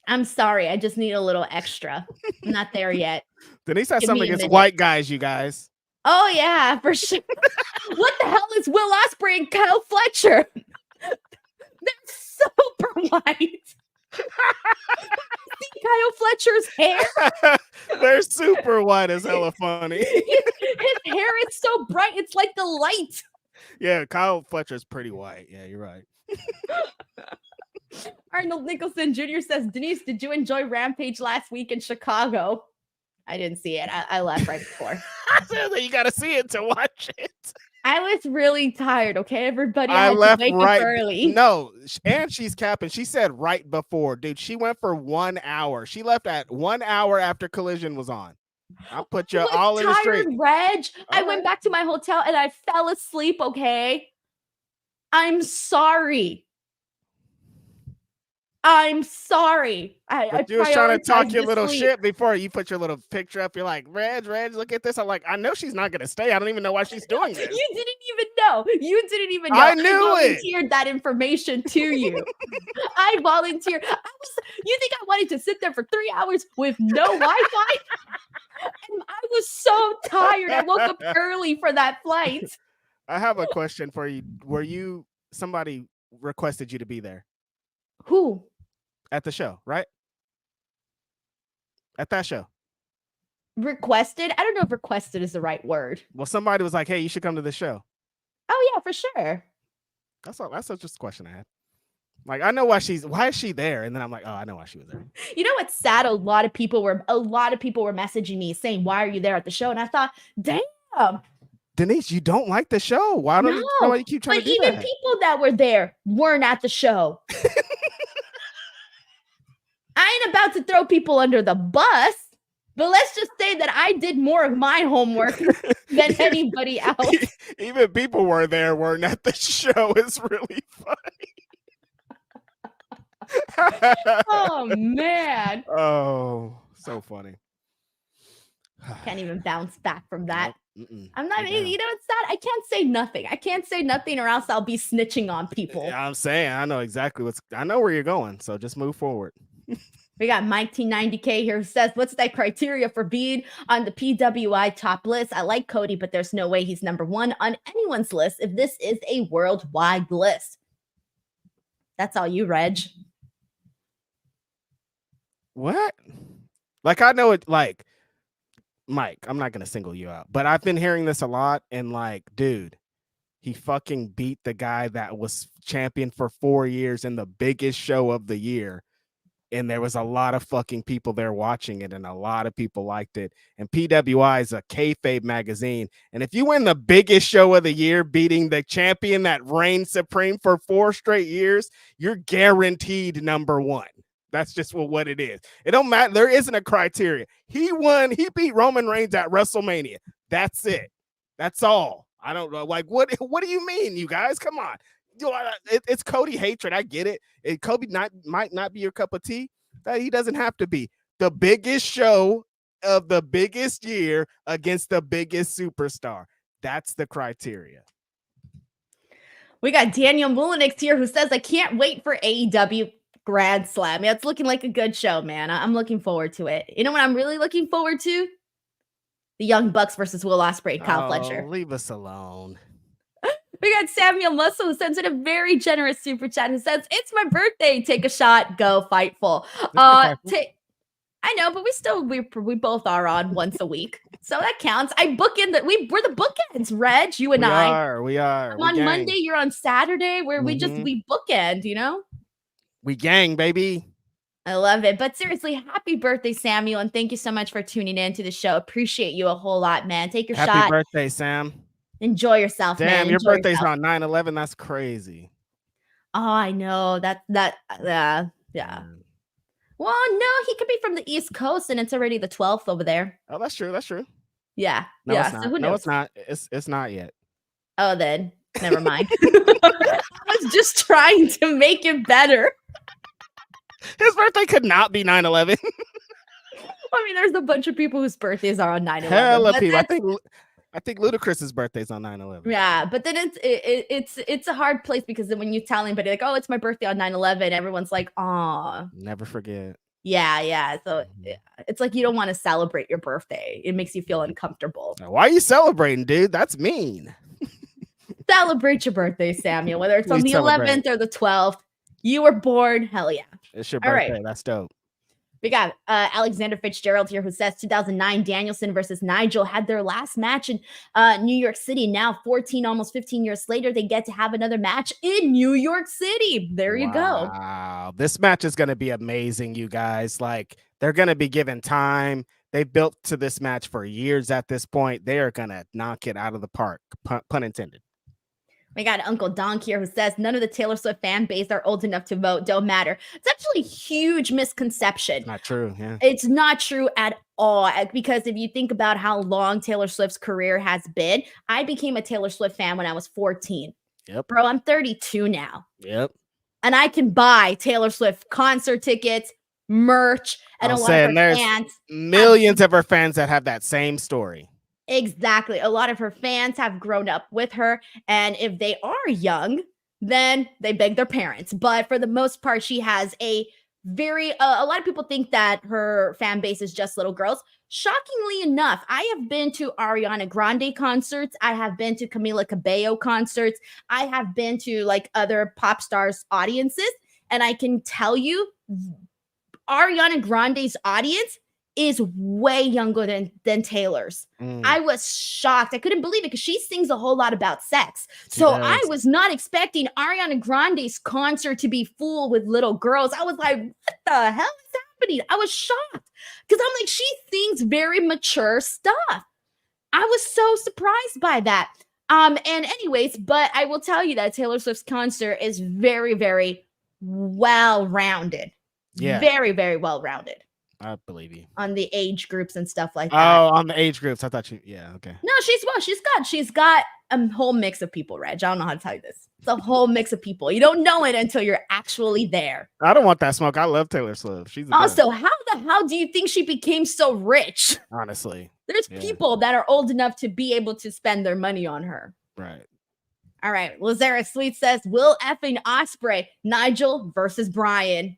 I'm sorry. I just need a little extra. I'm not there yet. Denise has something against white guys, you guys. Oh, yeah, for sure. What the hell is Will Ospreay and Kyle Fletcher? They're super white. See Kyle Fletcher's hair? They're super white as hella funny. His hair is so bright. It's like the light. Yeah, Kyle Fletcher's pretty white. Yeah, you're right. Arnold Nicholson Jr. says, Denise, did you enjoy Rampage last week in Chicago? I didn't see it. I left right before. You got to see it to watch it. I was really tired, okay, everybody? I left right early. No, and she's capping. She said right before. Dude, she went for 1 hour. She left at 1 hour after Collision was on. I'll put you all in the straight. Reg. I went back to my hotel and I fell asleep, okay? I'm sorry. I'm sorry. You was trying to talk your little shit before you put your little picture up. You're like, Reg, look at this. I'm like, I know she's not going to stay. I don't even know why she's doing this. You didn't even know. You didn't even know. I knew I volunteered that information to you. I volunteered. You think I wanted to sit there for 3 hours with no Wi-Fi? And I was so tired. I woke up early for that flight. I have a question for you. Somebody requested you to be there? Who? At the show, right? At that show. Requested? I don't know if requested is the right word. Well, somebody was like, hey, you should come to the show. Oh, yeah, for sure. That's all. That's just a question I had. Like, I know why is she there? And then I'm like, oh, I know why she was there. You know what's sad? A lot of people were messaging me saying, why are you there at the show? And I thought, damn. Denise, you don't like the show. Why don't you keep trying to do that? But even people that were there weren't at the show. I ain't about to throw people under the bus, but let's just say that I did more of my homework than anybody else. Even people weren't at the show. It's really funny. Oh, man. Oh, so funny. Can't even bounce back from that. Nope. I'm not, you know, it's sad. I can't say nothing. I can't say nothing or else I'll be snitching on people. Yeah, I'm saying, I know exactly I know where you're going. So just move forward. We got Mike T90K here who says, what's that criteria for being on the PWI top list? I like Cody, but there's no way he's number one on anyone's list if this is a worldwide list. That's all you, Reg. What? Like, I know it, like, Mike, I'm not going to single you out, but I've been hearing this a lot. And like, dude, he fucking beat the guy that was champion for 4 years in the biggest show of the year. And there was a lot of fucking people there watching it, and a lot of people liked it. And PWI is a kayfabe magazine. And if you win the biggest show of the year, beating the champion that reigned supreme for 4 straight years, you're guaranteed number one. That's just what it is. It don't matter. There isn't a criteria. He beat Roman Reigns at WrestleMania. That's it. That's all. I don't know. Like, what do you mean, you guys? Come on. It's Cody hatred. I get it. Cody might not be your cup of tea. That he doesn't have to be. The biggest show of the biggest year against the biggest superstar. That's the criteria. We got Daniel Mullenix here who says, I can't wait for AEW Grand Slam. Yeah, it's looking like a good show, man. I'm looking forward to it. You know what I'm really looking forward to? The Young Bucks versus Will Ospreay, Kyle Fletcher. Leave us alone. We got Samuel Muscle, who sends in a very generous super chat and says, "It's my birthday. Take a shot. Go Fightful." I know, but we both are on once a week, so that counts. I bookend that. We're the bookends, Reg. You and I. We are. I'm on Monday. You're on Saturday. Where we bookend. You know. We gang, baby. I love it. But seriously, happy birthday, Samuel, and thank you so much for tuning in to the show. Appreciate you a whole lot, man. Take your shot. Happy birthday, Sam. Enjoy yourself, man. Damn, your birthday's on 9/11. That's crazy. Oh, I know. Yeah. Well, no, he could be from the East Coast, and it's already the 12th over there. Oh, that's true. That's true. Yeah. No, yeah. It's not. So who knows? No, it's not. It's not yet. Oh, then never mind. I was just trying to make it better. His birthday could not be 9/11. I mean, there's a bunch of people whose birthdays are on 9/11. Hella people. I think Ludacris's birthday's on 9/11. Yeah, but then it's a hard place because then when you tell anybody like, "Oh, it's my birthday on 9/11," everyone's like, "Aw, never forget." Yeah. So it's like you don't want to celebrate your birthday. It makes you feel uncomfortable. Why are you celebrating, dude? That's mean. Celebrate your birthday, Samuel. Whether it's on the 11th or the 12th, you were born. Hell yeah! It's your birthday. Right. That's dope. We got Alexander Fitzgerald here who says 2009 Danielson versus Nigel had their last match in New York City. Now 14, almost 15 years later, they get to have another match in New York City. There you go. Wow. This match is going to be amazing, you guys. Like, they're going to be given time. They've built to this match for years at this point. They are going to knock it out of the park, pun intended. We got Uncle Donk here who says none of the Taylor Swift fan base are old enough to vote. Don't matter. It's actually a huge misconception. Not true. Yeah. It's not true at all. Because if you think about how long Taylor Swift's career has been, I became a Taylor Swift fan when I was 14. Yep. Bro, I'm 32 now. Yep. And I can buy Taylor Swift concert tickets, merch, and a lot of her fans. Millions of her fans that have that same story. Exactly. A lot of her fans have grown up with her. And if they are young, then they beg their parents. But for the most part, she has a lot of people think that her fan base is just little girls. Shockingly enough, I have been to Ariana Grande concerts. I have been to Camila Cabello concerts. I have been to like other pop stars audiences. And I can tell you, Ariana Grande's audience is way younger than Taylor's. I was shocked. I couldn't believe it because she sings a whole lot about sex. So I was not expecting Ariana Grande's concert to be full with little girls. I was like, what the hell is happening? I was shocked because I'm like, she sings very mature stuff. I was so surprised by that. And anyways, but I will tell you that Taylor Swift's concert is very, very well-rounded. Yeah. Very, very well-rounded. I believe you. On the age groups and stuff like that. Oh, on the age groups. I thought yeah, okay. No, she's got a whole mix of people, Reg. I don't know how to tell you this. It's a whole mix of people. You don't know it until you're actually there. I don't want that smoke. I love Taylor Swift. She's also, how the hell do you think she became so rich? Honestly. There's people that are old enough to be able to spend their money on her. Right. All right. Lazara Sweet says, Will effing Ospreay, Nigel versus Brian.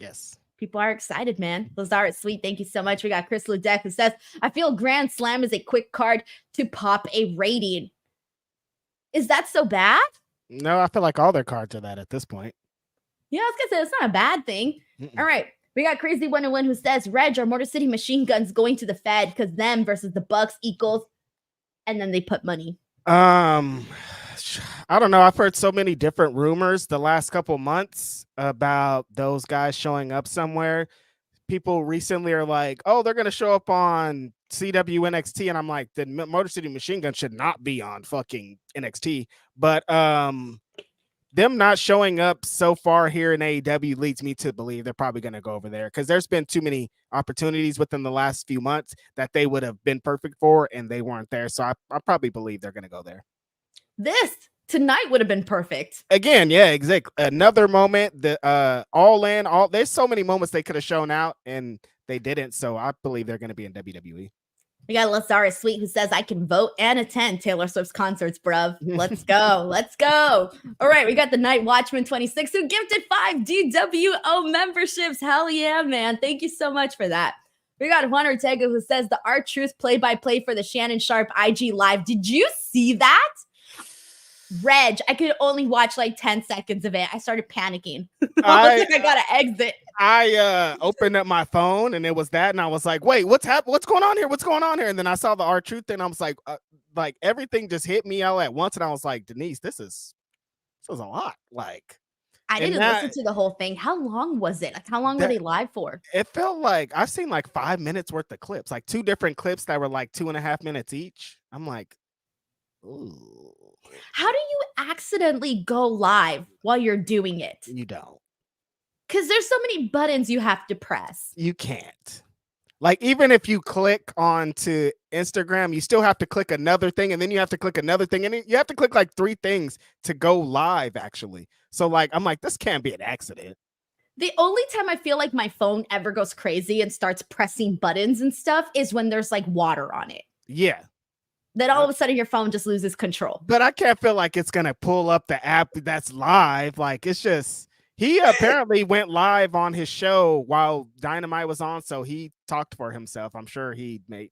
Yes. People are excited, man. Lazara Sweet, thank you so much. We got Chris Ledeck who says, I feel Grand Slam is a quick card to pop a rating. Is that so bad? No, I feel like all their cards are that at this point. Yeah, I was going to say, it's not a bad thing. All right. We got Crazy 101 who says, Reg, are Motor City Machine Guns going to the Fed because them versus the Bucks equals, and then they put money. I don't know. I've heard so many different rumors the last couple months about those guys showing up somewhere. People recently are like, oh, they're going to show up on CW NXT. And I'm like, the Motor City Machine Gun should not be on fucking NXT. But them not showing up so far here in AEW leads me to believe they're probably going to go over there because there's been too many opportunities within the last few months that they would have been perfect for, and they weren't there. So I probably believe they're going to go there. This tonight would have been perfect. Again, yeah, exactly. Another moment, the there's so many moments they could have shown out and they didn't. So I believe they're going to be in WWE. We got Lazara Sweet who says, I can vote and attend Taylor Swift's concerts, bruv. Let's go. Let's go. All right. We got the Night Watchman 26 who gifted 5 DWO memberships. Hell yeah, man. Thank you so much for that. We got Juan Ortega who says the R-Truth play-by-play for the Shannon Sharp IG Live. Did you see that? Reg, I could only watch like 10 seconds of it. I started panicking. I was like, I gotta exit. I opened up my phone and it was that, and I was like, wait, what's happening? What's going on here? What's going on here? And then I saw the R-Truth thing. I was like everything just hit me all at once. And I was like, Denise, this is a lot. Like, I didn't listen to the whole thing. How long was it? Like, how long were they live for? It felt like I've seen like 5 minutes worth of clips, like 2 different clips that were like 2.5 minutes each. I'm like, ooh. How do you accidentally go live while you're doing it? You don't. Because there's so many buttons you have to press. You can't. Like, even if you click onto Instagram, you still have to click another thing, and then you have to click another thing, and you have to click like 3 things to go live, actually. So, like, I'm like, this can't be an accident. The only time I feel like my phone ever goes crazy and starts pressing buttons and stuff is when there's like water on it. Yeah. Then all of a sudden your phone just loses control. But I can't feel like it's going to pull up the app that's live. Like, it's just... He apparently went live on his show while Dynamite was on, so he talked for himself. I'm sure he made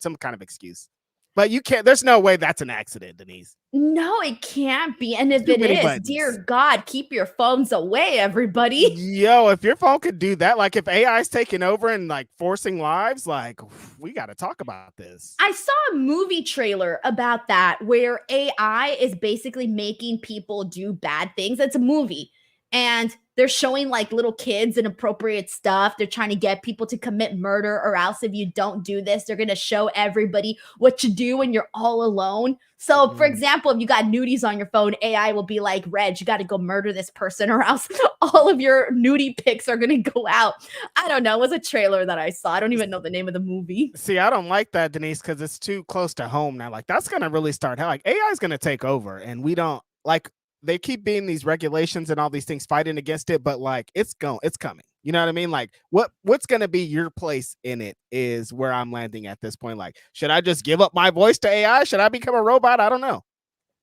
some kind of excuse. But you can't, there's no way that's an accident, Denise. No, it can't be. And if it is, buttons. Dear God, keep your phones away, everybody. Yo, if your phone could do that, like if AI is taking over and like forcing lives, like we got to talk about this. I saw a movie trailer about that where AI is basically making people do bad things. It's a movie. And they're showing like little kids inappropriate stuff. They're trying to get people to commit murder, or else if you don't do this, they're going to show everybody what to do when you're all alone. So, for example, if you got nudies on your phone, AI will be like, Reg, you got to go murder this person, or else all of your nudie pics are going to go out. I don't know. It was a trailer that I saw. I don't even know the name of the movie. See, I don't like that, Denise, because it's too close to home now. Like, that's going to really start. Like, AI is going to take over, and we don't like. They keep being these regulations and all these things fighting against it, but like it's coming. You know what I mean? Like what's going to be your place in it is where I'm landing at this point. Like, should I just give up my voice to AI? Should I become a robot? I don't know.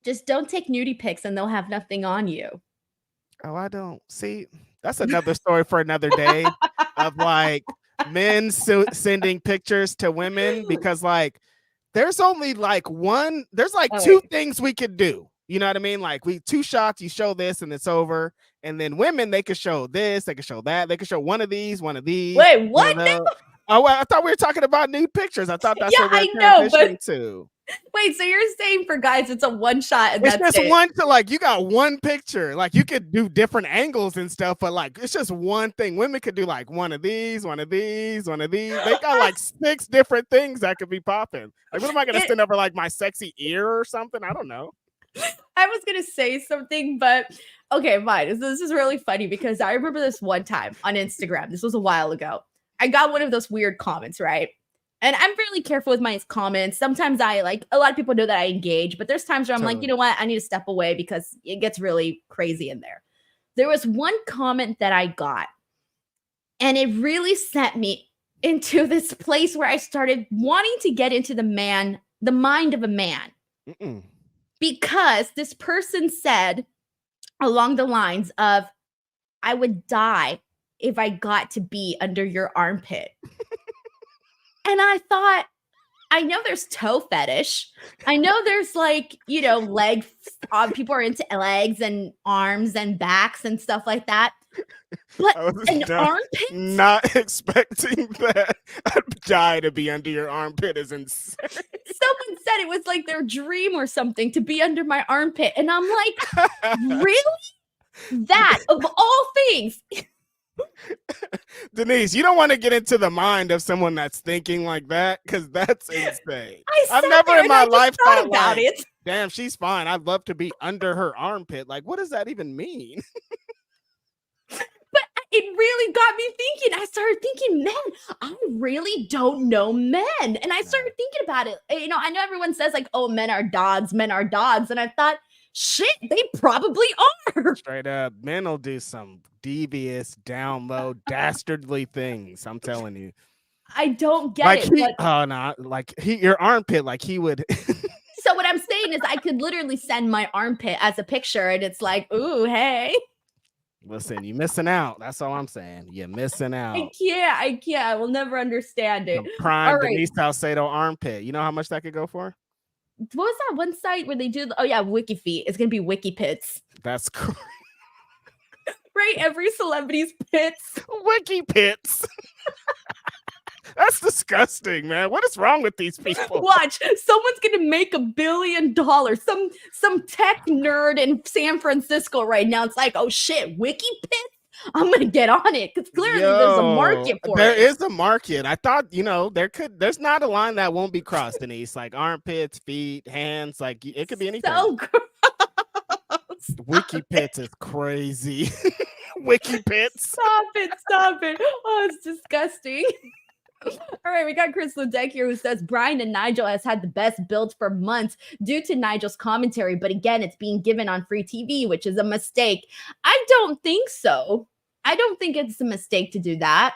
Just don't take nudie pics and they'll have nothing on you. Oh, I don't see. That's another story for another day of like men sending pictures to women, because like there's only like there's like 2 things we could do. You know what I mean? Like 2 shots, you show this and it's over. And then women, they could show this, they could show that, they could show one of these. Wait, what? Oh, well, I thought we were talking about nude pictures. I thought that's what we're transitioning to. Wait, so you're saying for guys, it's a 1 shot and it's that's just it. one to like, you got 1 picture. Like you could do different angles and stuff, but like, it's just one thing. Women could do like one of these, one of these, one of these. They got like 6 different things that could be popping. Like, what am I going to send over like my sexy ear or something? I don't know. I was going to say something, but okay, fine. This is really funny because I remember this one time on Instagram. This was a while ago. I got one of those weird comments, right? And I'm really careful with my comments. Sometimes I like, a lot of people know that I engage, but there's times where I'm like, you know what? I need to step away because it gets really crazy in there. There was one comment that I got, and it really sent me into this place where I started wanting to get into the mind of a man. Because this person said along the lines of, I would die if I got to be under your armpit. And I thought, I know there's toe fetish. I know there's like, legs. People are into legs and arms and backs and stuff like that. But an armpit? Not expecting that. I'd die to be under your armpit is insane. Someone said it was like their dream or something to be under my armpit. And I'm like, really? That of all things. Denise, you don't want to get into the mind of someone that's thinking like that, because that's insane. I've never in my life thought about it. Damn, she's fine. I'd love to be under her armpit. Like, what does that even mean? But it really got me thinking. I started thinking, man, I really don't know men. And I started thinking about it. I know everyone says like, oh, men are dogs. And I thought, shit, they probably are. Straight up, men will do some devious, down low, dastardly things. I'm telling you. I don't get it. Your armpit, like he would. So what I'm saying is I could literally send my armpit as a picture and it's like, ooh, hey. Listen, you're missing out. That's all I'm saying. You're missing out. I can't. I will never understand it. Some prime All right. Denise Salcedo armpit. You know how much that could go for? What was that one site where they do? Oh yeah, Wiki Feet. It's gonna be Wiki Pits. That's crazy. Right, every celebrity's pits. Wiki Pits. That's disgusting, man. What is wrong with these people? Watch, someone's gonna make $1 billion. Some tech nerd in San Francisco right now. It's like, oh shit, Wiki Pits. I'm gonna get on it because clearly there's a market for it. There is a market. I thought, there's not a line that won't be crossed, Denise. Like armpits, feet, hands, like it could be anything. So gross. Wiki Pits is crazy. Wiki Pits. Stop it. Oh, it's disgusting. All right, we got Chris Ledeck here who says Bryan and Nigel has had the best build for months due to Nigel's commentary, but again, it's being given on free TV, which is a mistake. I don't think so. I don't think it's a mistake to do that.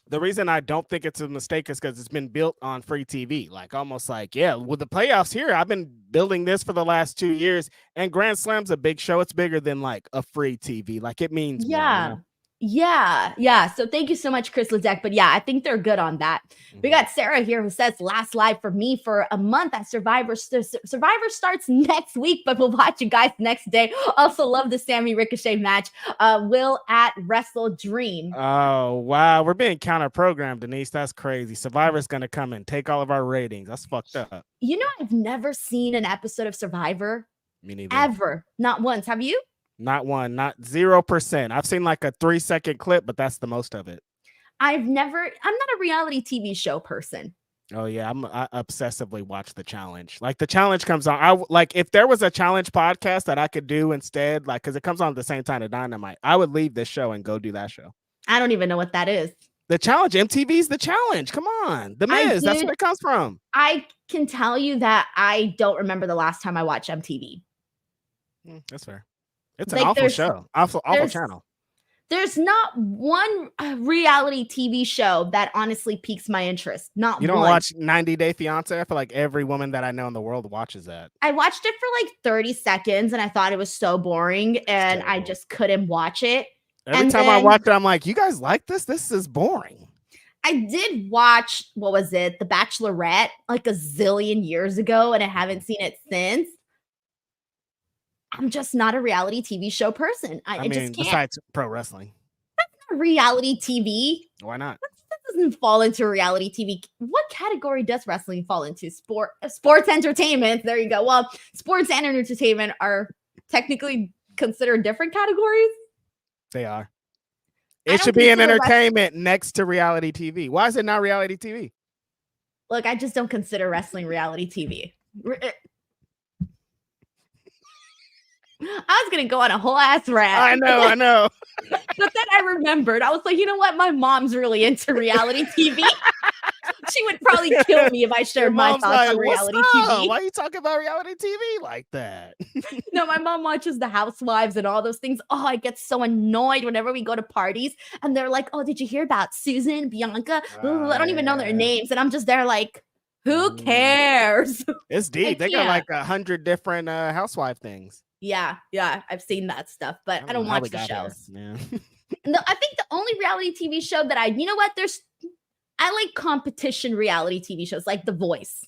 The reason I don't think it's a mistake is because it's been built on free TV. Like almost like, yeah, with the playoffs here, I've been building this for the last 2 years, and Grand Slam's a big show. It's bigger than like a free TV. Like it means more, yeah. you know? Yeah. So thank you so much, Chris Ledeck. But yeah, I think they're good on that. We got Sarah here who says last live for me for a month at Survivor. Survivor starts next week, but we'll watch you guys next day. Also love the Sammy Ricochet match. Will at Wrestle Dream. Oh, wow. We're being counter-programmed, Denise. That's crazy. Survivor's going to come and take all of our ratings. That's fucked up. You know, I've never seen an episode of Survivor. Me neither. Ever. Not once. Have you? Not one, not 0%. I've seen like a 3-second clip, but that's the most of it. I'm not a reality TV show person. Oh yeah, I obsessively watch the challenge. Like the challenge comes on. Like if there was a challenge podcast that I could do instead, like because it comes on at the same time as Dynamite, I would leave this show and go do that show. I don't even know what that is. The challenge, MTV's The Challenge. Come on, The Miz. That's where it comes from. I can tell you that I don't remember the last time I watched MTV. That's fair. It's an awful show. Awful channel. There's not one reality TV show that honestly piques my interest. Not one. You don't watch 90 Day Fiance? I feel like every woman that I know in the world watches that. I watched it for like 30 seconds and I thought it was so boring and I just couldn't watch it. Every time I watch it, I'm like, you guys like this? This is boring. I did watch, what was it? The Bachelorette like a zillion years ago and I haven't seen it since. I'm just not a reality TV show person. I mean, just can't. Besides pro wrestling. That's not reality TV. Why not? That doesn't fall into reality TV. What category does wrestling fall into? Sports entertainment. There you go. Well, sports and entertainment are technically considered different categories. They are. It should be an entertainment next to reality TV. Why is it not reality TV? Look, I just don't consider wrestling reality TV. I was going to go on a whole ass rant. I know. But then I remembered. I was like, you know what? My mom's really into reality TV. She would probably kill me if I shared my thoughts on reality TV. Why are you talking about reality TV like that? No, my mom watches The Housewives and all those things. Oh, I get so annoyed whenever we go to parties and they're like, oh, did you hear about Susan, Bianca? I don't even know their names. And I'm just there like, who cares? It's deep. They got like 100 different housewife things. Yeah, I've seen that stuff, but I don't watch the shows. Yeah. I think the only reality TV show that I like competition reality TV shows like The Voice.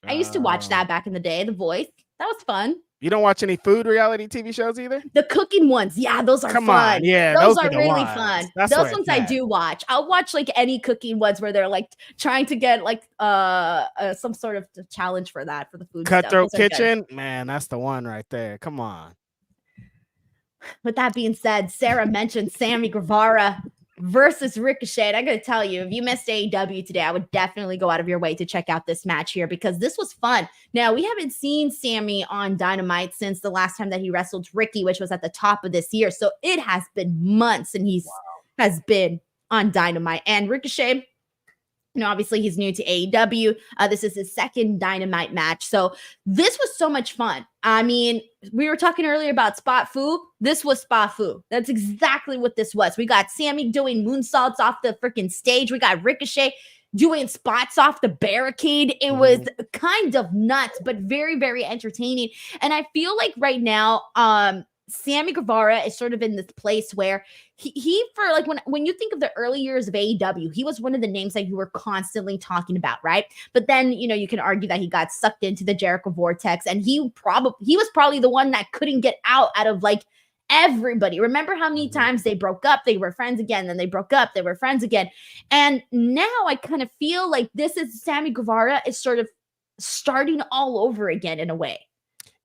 I used to watch that back in the day, The Voice. That was fun. You don't watch any food reality TV shows either? The cooking ones. Yeah, those are fun. Come on. Yeah, those are really fun. Those ones I do watch. I'll watch like any cooking ones where they're like trying to get like some sort of challenge for the food Cutthroat Kitchen. Man, that's the one right there. Come on. With that being said, Sarah mentioned Sammy Guevara versus Ricochet. And I gotta tell you, if you missed AEW today, I would definitely go out of your way to check out this match here because this was fun. Now, we haven't seen Sammy on Dynamite since the last time that he wrestled Ricky, which was at the top of this year. So it has been months and has been on Dynamite. And Ricochet, obviously he's new to AEW. This is his second Dynamite match. So this was so much fun. I mean, we were talking earlier about Spot Fu. This was Spot Fu. That's exactly what this was. We got Sammy doing moonsaults off the freaking stage. We got Ricochet doing spots off the barricade. It was kind of nuts, but very, very entertaining. And I feel like right now, Sammy Guevara is sort of in this place where he for like when you think of the early years of AEW, he was one of the names that you were constantly talking about, right? But then, you can argue that he got sucked into the Jericho vortex, and he was probably the one that couldn't get out of like everybody. Remember how many times they broke up, they were friends again, then they broke up, they were friends again. And now I kind of feel like this is Sammy Guevara is sort of starting all over again in a way.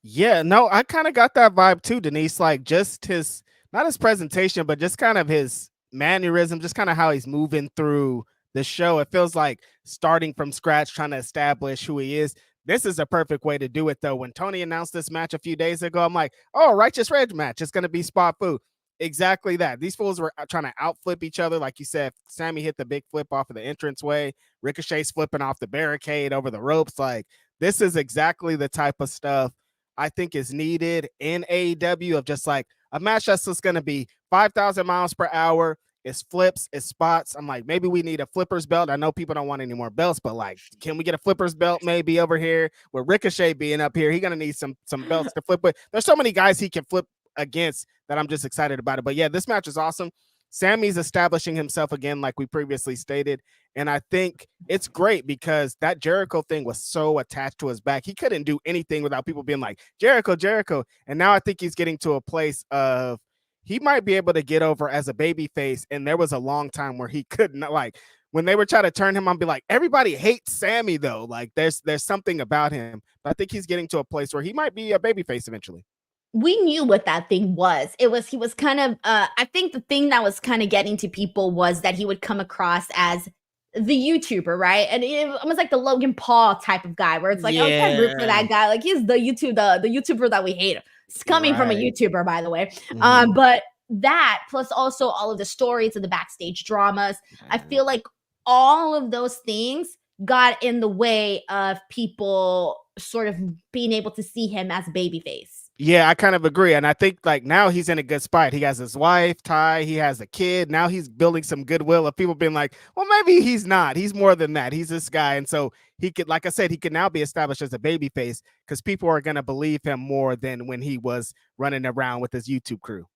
Yeah, no, I kind of got that vibe too, Denise. Like just his, not his presentation, but just kind of his mannerism, just kind of how he's moving through the show. It feels like starting from scratch, trying to establish who he is. This is a perfect way to do it, though. When Tony announced this match a few days ago, I'm like, oh, Righteous Reg match. It's going to be spot food. Exactly that. These fools were trying to outflip each other. Like you said, Sammy hit the big flip off of the entranceway. Ricochet's flipping off the barricade over the ropes. Like, this is exactly the type of stuff I think is needed in AEW, of just like a match that's just going to be 5,000 miles per hour. It's flips, it's spots. I'm like, maybe we need a flippers belt. I know people don't want any more belts, but like, can we get a flippers belt maybe over here with Ricochet being up here? He's going to need some belts to flip with. There's so many guys he can flip against that I'm just excited about it. But yeah, this match is awesome. Sammy's establishing himself again, like we previously stated. And I think it's great because that Jericho thing was so attached to his back. He couldn't do anything without people being like, Jericho, Jericho. And now I think he's getting to a place of he might be able to get over as a baby face. And there was a long time where he couldn't, like when they were trying to turn him on, be like, everybody hates Sammy though. Like there's something about him. But I think he's getting to a place where he might be a baby face eventually. We knew what that thing was. He was kind of, I think the thing that was kind of getting to people was that he would come across as the YouTuber, right? And it was like the Logan Paul type of guy where it's like, oh, you can't root for that guy. Like he's the YouTuber that we hate. It's coming from a YouTuber, by the way. But that plus also all of the stories of the backstage dramas, I feel like all of those things got in the way of people sort of being able to see him as a babyface. Yeah, I kind of agree. And I think like now he's in a good spot. He has his wife, Ty, he has a kid. Now he's building some goodwill of people being like, well, maybe he's not. He's more than that. He's this guy. And so he could, like I said, he could now be established as a babyface because people are going to believe him more than when he was running around with his YouTube crew.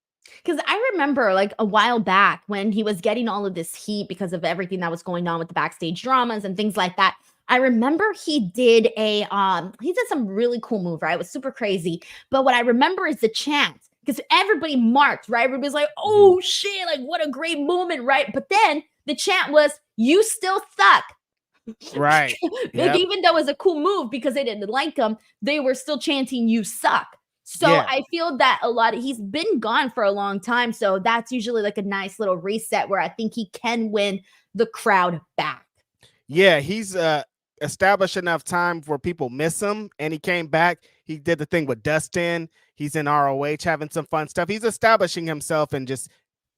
Because I remember like a while back when he was getting all of this heat because of everything that was going on with the backstage dramas and things like that. I remember he did some really cool move, right? It was super crazy. But what I remember is the chant, because everybody marked, right? Everybody's like, oh shit, like what a great moment, right? But then the chant was, you still suck. Right. Like, even though it was a cool move because they didn't like him, they were still chanting, you suck. So I feel that he's been gone for a long time. So that's usually like a nice little reset where I think he can win the crowd back. Yeah, he's established enough time where people miss him, and he came back. He did the thing with Dustin. He's in ROH having some fun stuff. He's establishing himself and just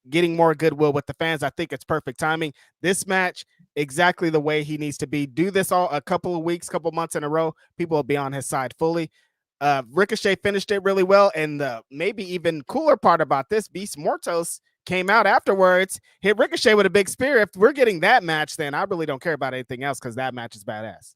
getting more goodwill with the fans. I think it's perfect timing. This match, exactly the way he needs to be. Do this all a couple of weeks, couple months in a row. People will be on his side fully. Ricochet finished it really well. And the maybe even cooler part about this, Beast Mortos came out afterwards, hit Ricochet with a big spear. If we're getting that match, then I really don't care about anything else because that match is badass.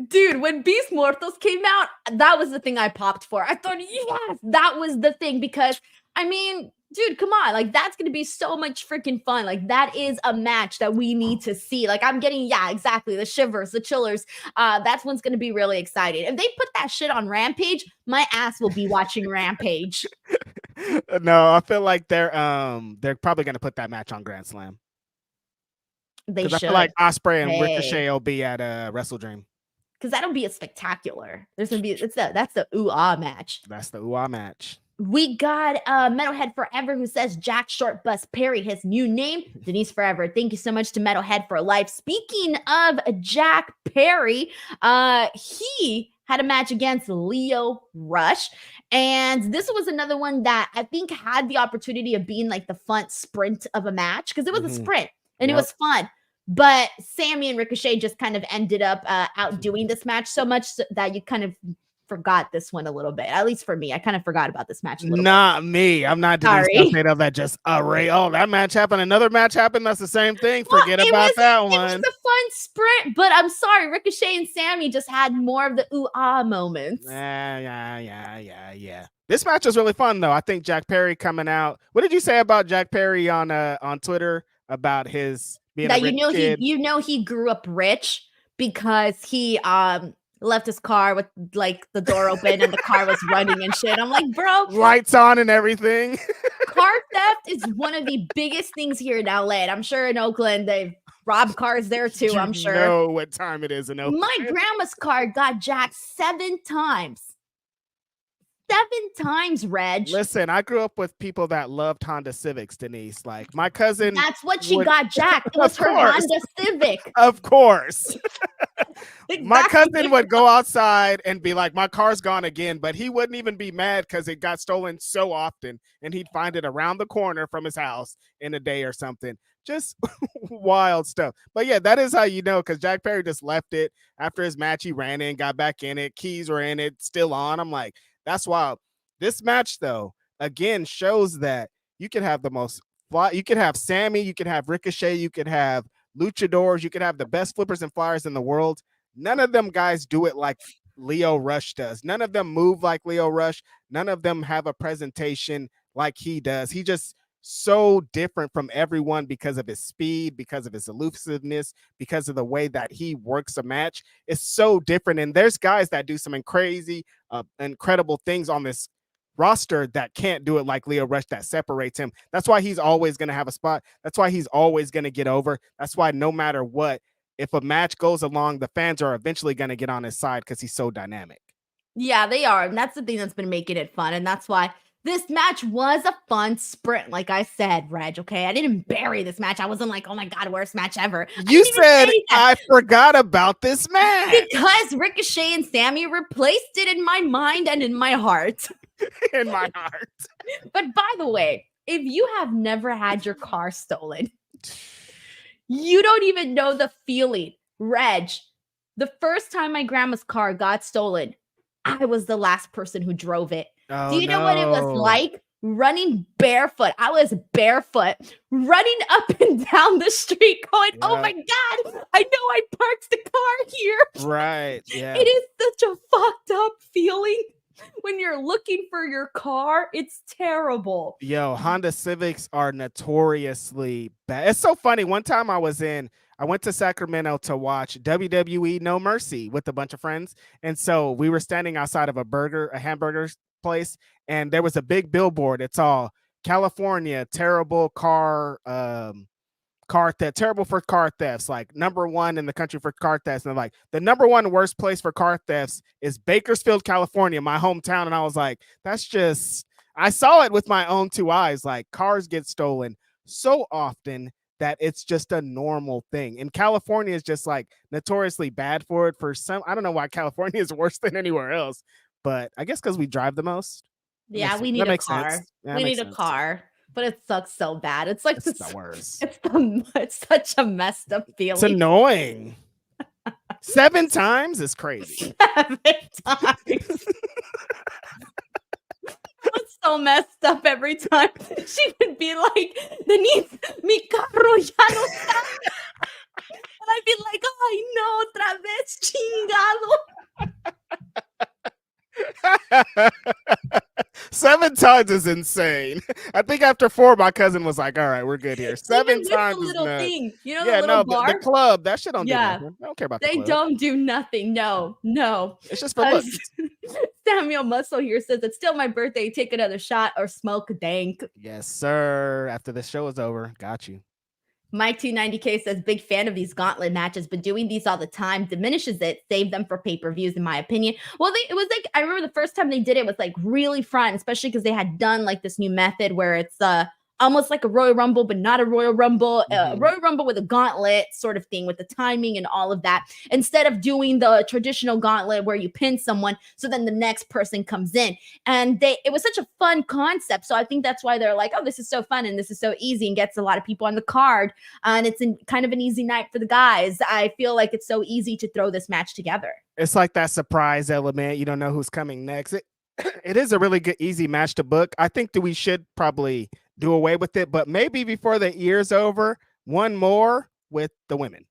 Dude, when Beast Mortos came out, that was the thing I popped for. I thought, yes, that was the thing because, I mean, dude, come on. Like, that's going to be so much freaking fun. Like, that is a match that we need to see. Like, I'm getting, exactly, the shivers, the chillers. That's what's going to be really exciting. If they put that shit on Rampage, my ass will be watching Rampage. No, I feel like they're probably going to put that match on Grand Slam. They should. I feel like Ospreay and Ricochet will be at Wrestle Dream. Because that'll be a spectacular. There's gonna be that's the ooh-ah match. That's the ooh-ah match. We got Metalhead Forever who says Jack Short Bus Perry, his new name. Denise Forever. Thank you so much to Metalhead for life. Speaking of Jack Perry, he had a match against Leo Rush. And this was another one that I think had the opportunity of being like the fun sprint of a match because it was a sprint and it was fun. But Sammy and Ricochet just kind of ended up outdoing this match so much that you kind of forgot this one a little bit. At least for me, I kind of forgot about this match a little Not me. I'm not Denise Salcedo that just array. Oh, that match happened. Another match happened. That's the same thing. Forget about that one. It was a fun sprint, but I'm sorry, Ricochet and Sammy just had more of the ooh-ah moments. Yeah. This match was really fun, though. I think Jack Perry coming out. What did you say about Jack Perry on Twitter about his being a rich kid? He grew up rich because he left his car with like the door open and the car was running and shit. I'm like, bro, lights on and everything. Car theft is one of the biggest things here in LA. And I'm sure in Oakland they rob cars there too. I'm sure. You know what time it is in Oakland. My grandma's car got jacked 7 times. 7 times, Reg. Listen, I grew up with people that loved Honda Civics, Denise. Like my cousin. That's what she got jacked. It was her Honda Civic. Of course. Exactly. My cousin would go outside and be like, my car's gone again, but he wouldn't even be mad because it got stolen so often and he'd find it around the corner from his house in a day or something. Just wild stuff. But yeah, that is how you know, because Jack Perry just left it after his match. He ran in, got back in it. Keys were in it, still on. I'm like, that's wild. This match, though, again, shows that you can have you can have Sammy, you can have Ricochet, you can have luchadors, you can have the best flippers and flyers in the world. None of them guys do it like Leo Rush does. None of them move like Leo Rush. None of them have a presentation like he does. He just so different from everyone because of his speed, because of his elusiveness, because of the way that he works a match. It's so different. And there's guys that do some crazy, incredible things on this roster that can't do it like Leo Rush, that separates him. That's why he's always going to have a spot. That's why he's always going to get over. That's why no matter what, if a match goes along, the fans are eventually going to get on his side because he's so dynamic. Yeah, they are. And that's the thing that's been making it fun. And that's why this match was a fun sprint, like I said, Reg, okay? I didn't bury this match. I wasn't like, oh my God, worst match ever. You said, I forgot about this match. Because Ricochet and Sammy replaced it in my mind and in my heart. In my heart. But by the way, if you have never had your car stolen, you don't even know the feeling. Reg, the first time my grandma's car got stolen, I was the last person who drove it. Oh, do you know what it was like? Running barefoot. I was barefoot, running up and down the street going, oh my God, I know I parked the car here. Right, yeah. It is such a fucked up feeling. When you're looking for your car, it's terrible. Yo, Honda Civics are notoriously bad. It's so funny. One time I went to Sacramento to watch WWE No Mercy with a bunch of friends. And so we were standing outside of a hamburger place, and there was a big billboard. It's all California, terrible car theft, terrible for car thefts, like #1 in the country for car thefts. And like the #1 worst place for car thefts is Bakersfield, California, my hometown. And I was like, I saw it with my own 2 eyes. Like cars get stolen so often that it's just a normal thing. And California is just like notoriously bad for it. For some, I don't know why California is worse than anywhere else, but I guess because we drive the most. Yeah, we need a car. We need a car. But it sucks so bad. It's like it's the worst. It's such a messed up feeling. It's annoying. 7 times is crazy. 7 times. It's so messed up every time. She would be like, Denise, mi carro ya no está. And I'd be like, ay no, otra vez, chingado. 7 times is insane. I think after 4, my cousin was like, all right, we're good here. 7 times is little nuts. thing. You know, the little bar? The club, that shit don't do nothing. I don't care about the club. They don't do nothing. No. It's just for looks. Samuel Muscle here says, it's still my birthday. Take another shot or smoke dank. Yes, sir. After the show is over. Got you. Mike 290K says, big fan of these gauntlet matches, but doing these all the time diminishes it. Save them for pay-per-views, in my opinion. Well, it was like, I remember the first time they did it was like really fun, especially because they had done like this new method where it's almost like a Royal Rumble, but not a Royal Rumble, Royal Rumble with a gauntlet sort of thing with the timing and all of that, instead of doing the traditional gauntlet where you pin someone, so then the next person comes in. And it was such a fun concept. So I think that's why they're like, oh, this is so fun and this is so easy and gets a lot of people on the card. And it's kind of an easy night for the guys. I feel like it's so easy to throw this match together. It's like that surprise element. You don't know who's coming next. It is a really good, easy match to book. I think that we should probably do away with it, but maybe before the year's over, one more with the women.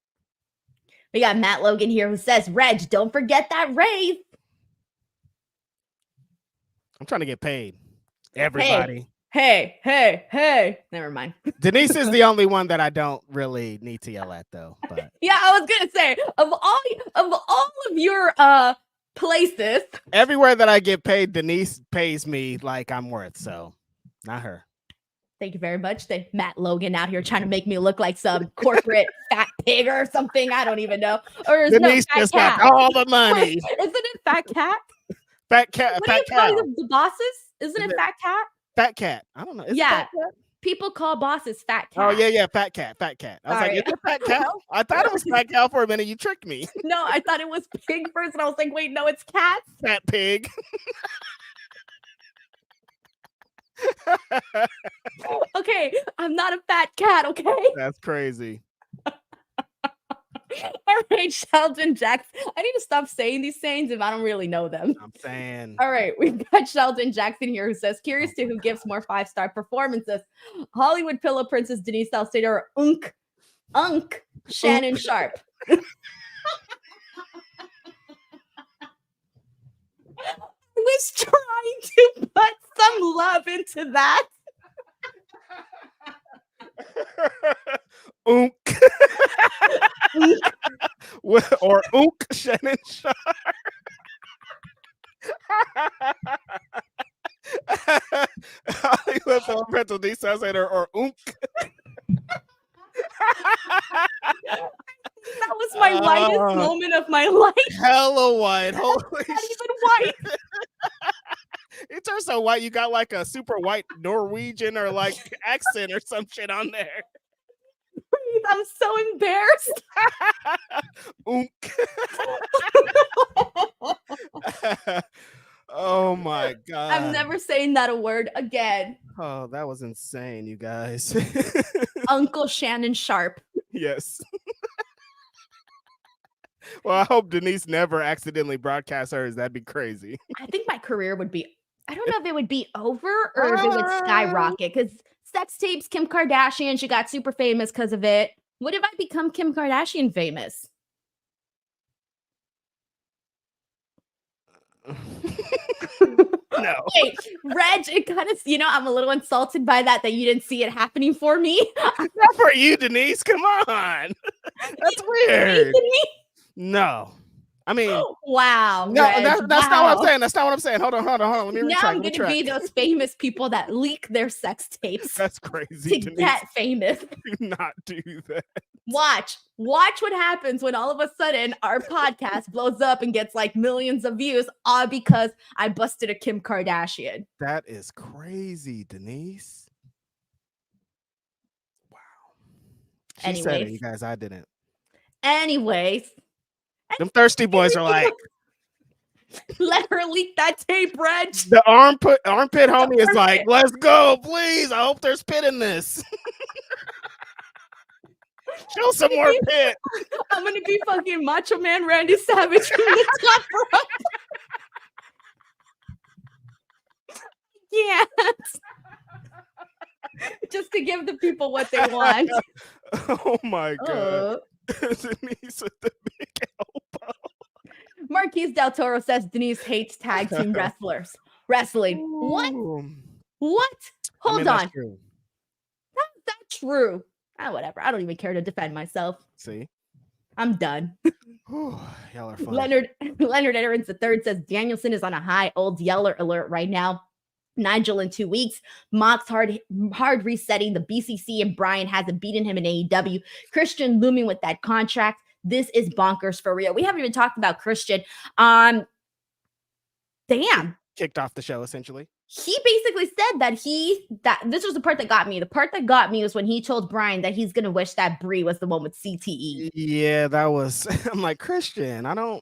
We got Matt Logan here who says, Reg, don't forget that rave. I'm trying to get paid. Everybody. Hey. Never mind. Denise is the only one that I don't really need to yell at, though. But yeah, I was gonna say, of all of your places, everywhere that I get paid, Denise pays me like I'm worth. So not her. Thank you very much. Matt Logan out here trying to make me look like some corporate fat pig or something. I don't even know. Or is Denise no just cat. got all the money. Isn't it Fat Cat? Fat Cat. What Fat do you call Cow. the bosses? Isn't it Fat Cat? Fat Cat. I don't know. Is yeah. People call bosses Fat Cat. Oh, yeah. Fat Cat. Fat Cat. I was like, is it Fat Cow? I thought it was Fat Cow for a minute. You tricked me. No, I thought it was pig first. And I was like, wait, no, it's cat. Fat pig. Okay, I'm not a fat cat, okay? That's crazy. All right, Sheldon Jackson. I need to stop saying these sayings if I don't really know them. I'm saying. All right, we've got Sheldon Jackson here who says, curious to who gives more 5-star performances, Hollywood Pillow Princess Denise Salcedo or Unk Shannon Sharp. I was trying to put some love into that. Unk. Or Unk Shannon Sharp. Hollywood Film Rental D Salcedo or Unk. That was my whitest moment of my life. Hella white. Holy Not even white. It turns so white. You got like a super white Norwegian or like accent or some shit on there. I'm so embarrassed. Oh my god. I'm never saying that a word again. Oh, that was insane, you guys. Uncle Shannon Sharp. Yes. Well, I hope Denise never accidentally broadcasts hers. That'd be crazy. I think my career would be, I don't know if it would be over or if it would skyrocket, because sex tapes, Kim Kardashian, she got super famous because of it. What if I become Kim Kardashian famous? No. Wait, Reg, it kind of, I'm a little insulted by that you didn't see it happening for me. Not for you, Denise. Come on. That's weird. No. I mean, wow. No, Reg, that's not what I'm saying. That's not what I'm saying. Hold on. Let me retract. Now I'm going to be those famous people that leak their sex tapes. That's crazy. To get famous. Do not do that. Watch what happens when all of a sudden our podcast blows up and gets like millions of views, all because I busted a Kim Kardashian. That is crazy, Denise. Wow. She said it, you guys. I didn't. Anyways. Them thirsty boys are like, let her leak that tape, Reg. The armpit homie is like, let's go, please. I hope there's pit in this. Show some more pit. I'm gonna be fucking Macho Man Randy Savage from the top rope. Yeah. Just to give the people what they want. Oh my god. Denise with the big elbow. Marquise Del Toro says Denise hates tag team wrestling. What? Hold on. That's true. That's true. Whatever. I don't even care to defend myself. See? I'm done. Y'all are funny. Leonard Aaron's III says Danielson is on a high old yeller alert right now. Nigel in 2 weeks. Mox hard resetting the BCC, and Brian hasn't beaten him in AEW. Christian looming with that contract. This is bonkers for real. We haven't even talked about Christian. Damn. Kicked off the show, essentially. he basically said that this was the part that got me. The part that got me was when he told Brian that he's gonna wish that Brie was the one with CTE. Yeah, that was. I'm like, Christian, I don't.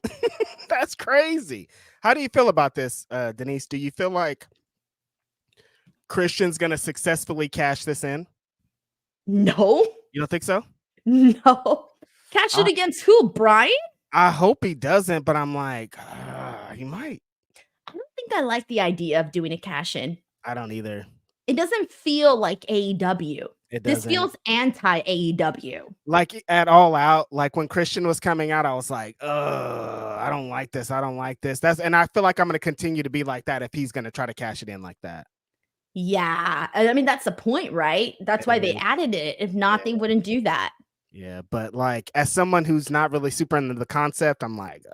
That's crazy. How do you feel about this, Denise? Do you feel like Christian's gonna successfully cash this in? No. You don't think so? No. Cash it against who, Brian? I hope he doesn't, but I'm like, he might. I don't think I like the idea of doing a cash in. I don't either. It doesn't feel like AEW. This feels anti AEW. Like at All Out, like when Christian was coming out, I was like, I don't like this. I don't like this. And I feel like I'm going to continue to be like that if he's going to try to cash it in like that. Yeah. I mean, that's the point, right? That's why they added it. If not, they wouldn't do that. Yeah. But like, as someone who's not really super into the concept, I'm like,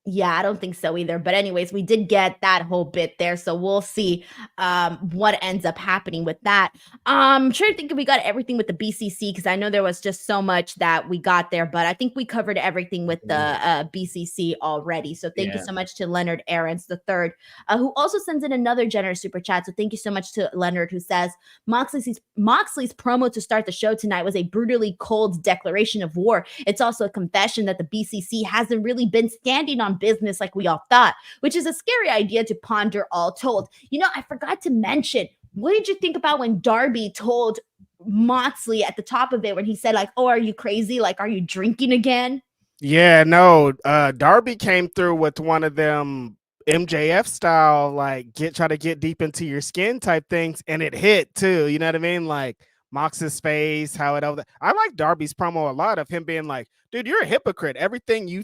Yeah, I don't think so either. But anyways, we did get that whole bit there. So we'll see what ends up happening with that. I'm trying to think if we got everything with the BCC, because I know there was just so much that we got there, but I think we covered everything with the BCC already. So thank you so much to Leonard Aarons III, who also sends in another generous super chat. So thank you so much to Leonard, who says, Moxley's promo to start the show tonight was a brutally cold declaration of war. It's also a confession that the BCC hasn't really been standing on business like we all thought, which is a scary idea to ponder all told. You know, I forgot to mention, what did you think about when Darby told Moxley at the top of it when he said like, oh, are you crazy? Like, are you drinking again? Yeah, no, Darby came through with one of them MJF style, like try to get deep into your skin type things, and it hit too. You know what I mean? Like Mox's face, how it over. I like Darby's promo a lot of him being like, dude, you're a hypocrite. Everything you're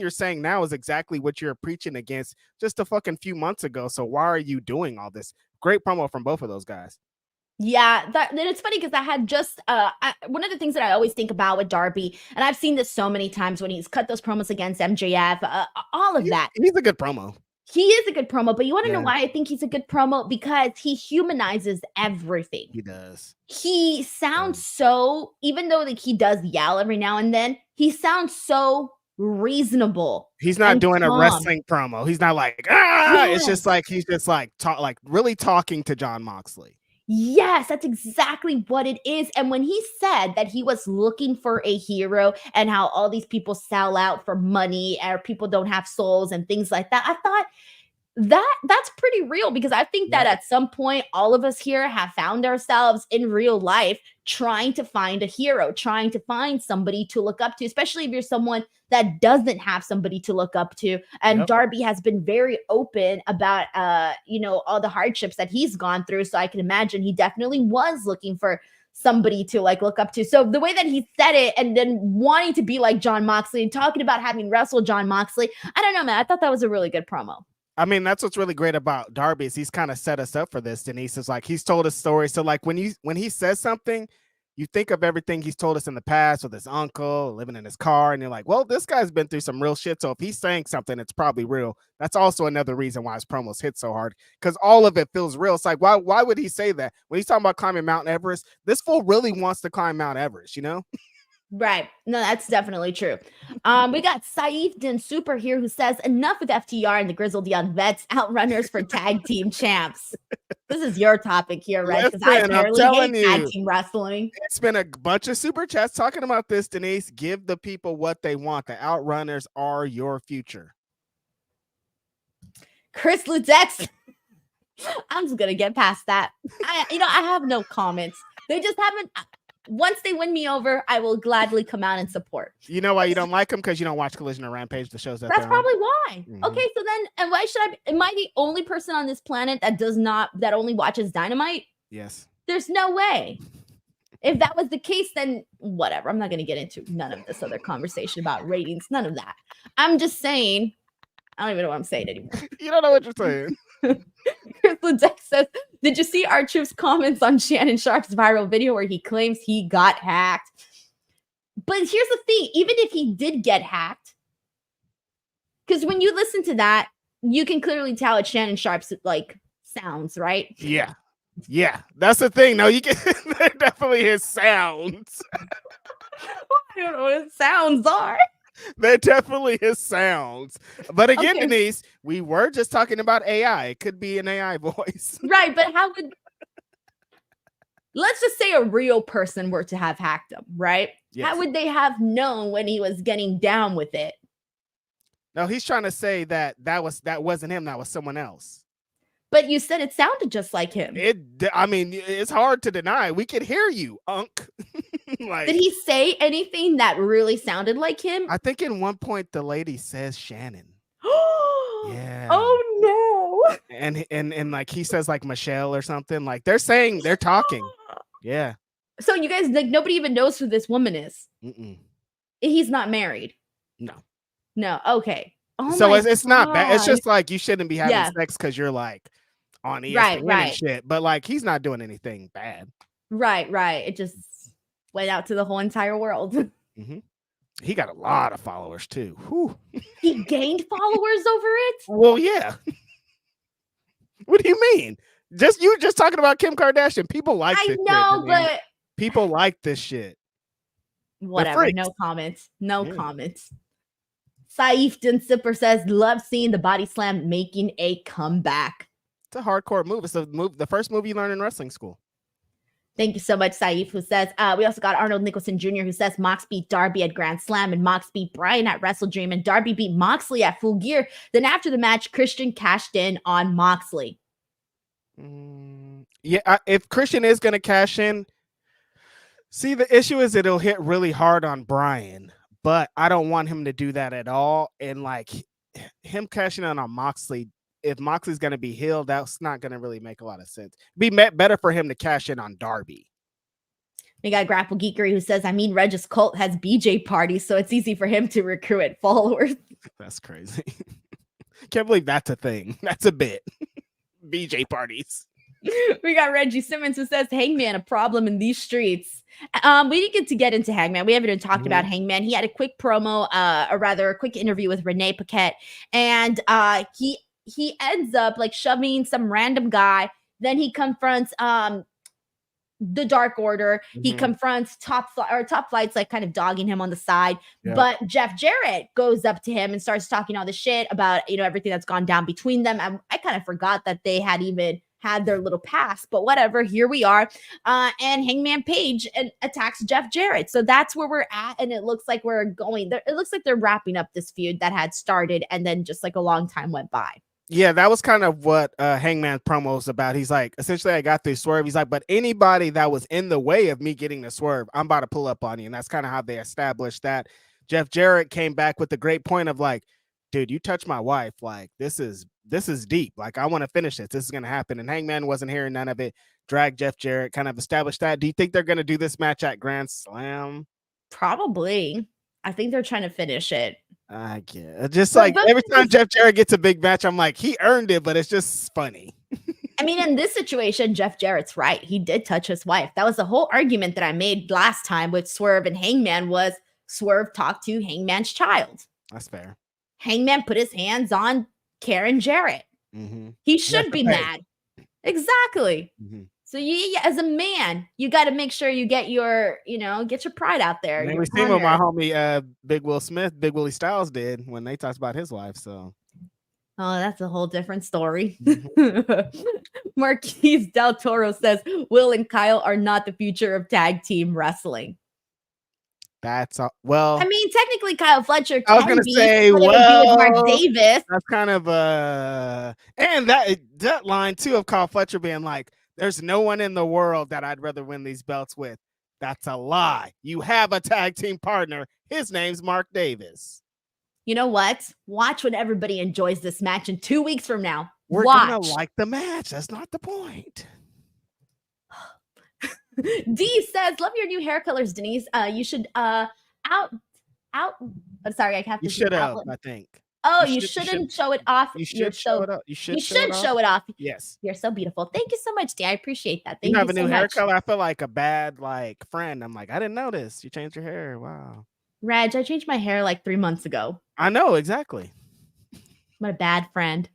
saying now is exactly what you're preaching against just a fucking few months ago. So why are you doing all this? Great promo from both of those guys. Yeah, and it's funny because I had just one of the things that I always think about with Darby, and I've seen this so many times when he's cut those promos against MJF, all of that. He's a good promo. He is a good promo, but you want to know why I think he's a good promo? Because he humanizes everything. He does. He sounds so, even though like he does yell every now and then, he sounds so reasonable. He's not doing a wrestling promo. He's not like, it's just like he's just like really talking to Jon Moxley. Yes, that's exactly what it is. And when he said that he was looking for a hero and how all these people sell out for money or people don't have souls and things like that, I thought that's pretty real, because I think that at some point all of us here have found ourselves in real life trying to find a hero, trying to find somebody to look up to, especially if you're someone that doesn't have somebody to look up to. And Darby has been very open about all the hardships that he's gone through. So I can imagine he definitely was looking for somebody to like look up to. So the way that he said it and then wanting to be like Jon Moxley and talking about having wrestled Jon Moxley, I don't know, man. I thought that was a really good promo. I mean, that's what's really great about Darby is he's kind of set us up for this, Denise. It's like he's told a story. So like when he says something, you think of everything he's told us in the past with his uncle, living in his car, and you're like, well, this guy's been through some real shit. So if he's saying something, it's probably real. That's also another reason why his promos hit so hard, because all of it feels real. It's like, why would he say that? When he's talking about climbing Mount Everest, this fool really wants to climb Mount Everest, you know? Right. No, that's definitely true. We got Saif Din Super here, who says, enough with FTR and the Grizzled Young Vets, outrunners for tag team champs. This is your topic here, right? Because I barely hate tag team wrestling. It's been a bunch of super chats talking about this, Denise. Give the people what they want. The outrunners are your future. Chris Ludex. I'm just gonna get past that. I have no comments. They just haven't. Once they win me over, I will gladly come out and support. You know why you don't like them? Because you don't watch Collision or Rampage, the shows that's probably why. Okay, so then, and why should am I the only person on this planet that only watches Dynamite? Yes. There's no way. If that was the case, then whatever. I'm not going to get into none of this other conversation about ratings. None of that. I'm just saying, I don't even know what I'm saying anymore. You don't know what you're saying. Chris Ledeck says, did you see R-Truth's comments on Shannon Sharp's viral video where he claims he got hacked? But here's the thing, even if he did get hacked, because when you listen to that, you can clearly tell it's Shannon Sharp's like sounds, right? Yeah. That's the thing. No, you can definitely his sounds. I don't know what his sounds are. That definitely is sounds. But again, Okay. Denise, we were just talking about AI. It could be an AI voice. Right, but how would, let's just say a real person were to have hacked him, right? Yes. How would they have known when he was getting down with it? No, he's trying to say that wasn't him. That was someone else. But you said it sounded just like him. I mean, it's hard to deny. We could hear you, Unk. Like, did he say anything that really sounded like him? I think in one point the lady says Shannon. Yeah. Oh no. And like he says like Michelle or something. Like they're talking. Yeah. So you guys, like, nobody even knows who this woman is. Mm-mm. He's not married. No. Okay. Oh, so it's not bad. It's just like you shouldn't be having sex because you're like on ESPN and shit. But like he's not doing anything bad. Right. It just went out to the whole entire world. Mm-hmm. He got a lot of followers too. Whew. He gained followers over it? Well, yeah. What do you mean? You were just talking about Kim Kardashian. People like this shit. I know, but people like this shit. Whatever. No comments. Comments. Saif Dinsipper says, love seeing the body slam making a comeback. It's a hardcore move. It's the first move you learn in wrestling school. Thank you so much, Saif, who says, we also got Arnold Nicholson Jr., who says Mox beat Darby at Grand Slam and Mox beat Bryan at Wrestle Dream and Darby beat Moxley at Full Gear. Then after the match, Christian cashed in on Moxley. Yeah, if Christian is going to cash in, see, the issue is it'll hit really hard on Bryan, but I don't want him to do that at all. And like him cashing in on Moxley, if Moxley's going to be healed, that's not going to really make a lot of sense. It'd be better for him to cash in on Darby. We got Grapple Geekery who says, I mean, Regis cult has BJ parties, so it's easy for him to recruit followers. That's crazy. Can't believe that's a thing. That's a bit. BJ parties. We got Reggie Simmons who says, Hangman, a problem in these streets. We didn't get into Hangman. We haven't even talked about Hangman. He had a quick promo, or rather a quick interview with Renee Paquette. And he ends up like shoving some random guy. Then he confronts the Dark Order. He confronts Top Flight's like kind of dogging him on the side. Yeah. But Jeff Jarrett goes up to him and starts talking all the shit about, everything that's gone down between them. I kind of forgot that they had even had their little pass, but whatever, here we are. And Hangman Page attacks Jeff Jarrett. So that's where we're at. And it looks like we're going there. It looks like they're wrapping up this feud that had started and then just like a long time went by. Yeah, that was kind of what Hangman promo was about. He's like, essentially, I got this swerve. He's like, but anybody that was in the way of me getting the swerve, I'm about to pull up on you. And that's kind of how they established that. Jeff Jarrett came back with the great point of like, dude, you touched my wife. Like, this is deep. Like, I want to finish this. This is going to happen. And Hangman wasn't hearing none of it. Dragged Jeff Jarrett, kind of established that. Do you think they're going to do this match at Grand Slam? Probably. I think they're trying to finish it. I guess. Just like every time Jeff Jarrett gets a big match, I'm like, he earned it, but it's just funny. I mean, in this situation, Jeff Jarrett's right. He did touch his wife. That was the whole argument that I made last time with Swerve and Hangman was Swerve talked to Hangman's child. That's fair. Hangman put his hands on Karen Jarrett. He should be mad. Exactly. So you, as a man, you got to make sure you get your, get your pride out there. We seen what my homie Big Willie Styles did when they talked about his wife. So, oh, that's a whole different story. Marquise Del Toro says Will and Kyle are not the future of tag team wrestling. That's well. I mean, technically, Kyle Fletcher. I was going to say, well, Mark Davis. That's kind of and that line too of Kyle Fletcher being like, "There's no one in the world that I'd rather win these belts with." That's a lie. You have a tag team partner. His name's Mark Davis. You know what? Watch when everybody enjoys this match in 2 weeks from now. We're gonna like the match. That's not the point. D says, love your new hair colors, Denise. You should out. I'm sorry, I have to. You should have, I think. Oh, you shouldn't show it off. You should show it off. You should show it off. Yes. You're so beautiful. Thank you so much, D. I appreciate that. Thank you. You have a new so hair much. color. I feel like a bad friend. I'm like, I didn't notice. You changed your hair. Wow. Reg, I changed my hair like 3 months ago. I know, exactly. I'm a bad friend.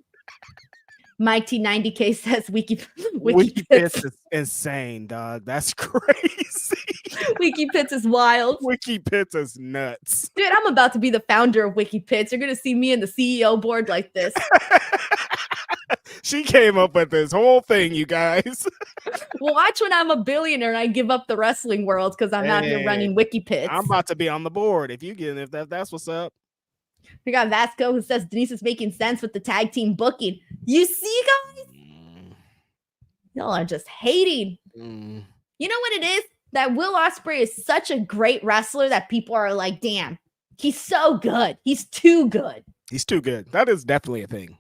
Mike T90K says WikiPiss is insane, dog. That's crazy. Wiki Pits is wild. Wiki Pits is nuts. Dude, I'm about to be the founder of Wiki Pits. You're going to see me in the CEO board like this. She came up with this whole thing, you guys. Watch when I'm a billionaire and I give up the wrestling world because I'm out here running Wiki Pits. I'm about to be on the board. If that's what's up. We got Vasco who says Denise is making sense with the tag team booking. You see, guys? Y'all are just hating. You know what it is? That Will Ospreay is such a great wrestler that people are like, damn, he's so good. He's too good. He's too good. That is definitely a thing.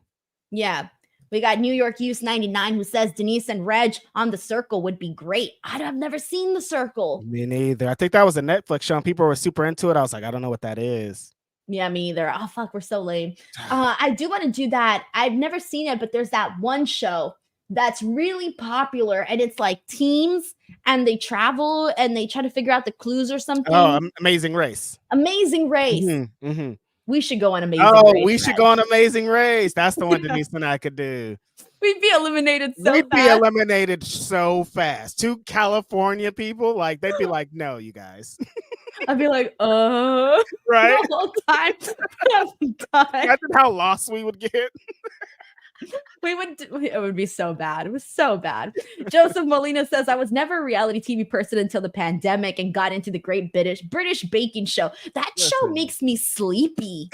Yeah. We got New York Use 99 who says Denise and Reg on The Circle would be great. I've never seen The Circle. Me neither. I think that was a Netflix show and people were super into it. I was like, I don't know what that is. Yeah, me either. Oh, fuck, we're so lame. I do want to do that. I've never seen it, but there's that one show that's really popular and it's like teams and they travel and they try to figure out the clues or something. Oh, Amazing Race. Amazing Race. Mm-hmm. We should go on Amazing Race. Oh, we should go on Amazing Race. That's the one Denise and I could do. We'd be eliminated so fast. We'd be eliminated so fast. 2 California people, like they'd be like, no, you guys. I'd be like, right? The whole time. Imagine how lost we would get. It would be so bad. It was so bad. Joseph Molina says, I was never a reality TV person until the pandemic and got into the Great British Baking Show. That show makes me sleepy.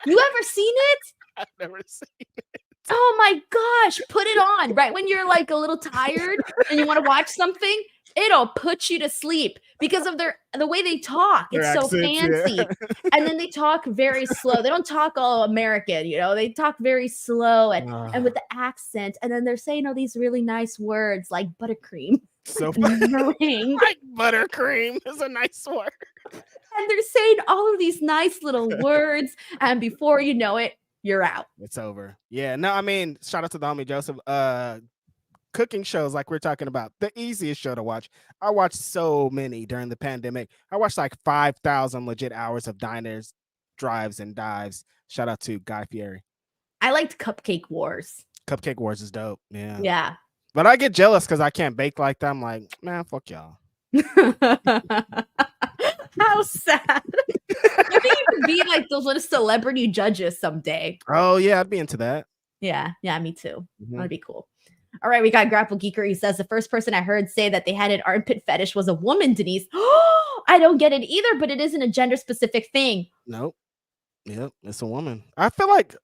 You ever seen it? I've never seen it. Oh my gosh, put it on right when you're like a little tired and you want to watch something. It'll put you to sleep because of the way they talk. It's so fancy. Yeah. And then they talk very slow. They don't talk all American, they talk very slow and with the accent. And then they're saying all these really nice words like buttercream. So funny. Like buttercream is a nice word. And they're saying all of these nice little words. And before you know it, you're out. It's over. Yeah. No, I mean, shout out to the homie Joseph. Cooking shows like we're talking about, the easiest show to watch. I watched so many during the pandemic. I watched like 5,000 legit hours of diners, drives, and dives. Shout out to Guy Fieri. I liked Cupcake Wars. Cupcake Wars is dope. Yeah. Yeah. But I get jealous because I can't bake like that. I'm like, man, fuck y'all. How sad. Maybe you could be like those little celebrity judges someday. Oh, yeah, I'd be into that. Yeah, me too. That'd be cool. All right, we got Grapple Geeker. He says, the first person I heard say that they had an armpit fetish was a woman, Denise. I don't get it either, but it isn't a gender-specific thing. Nope. Yep, it's a woman. I feel like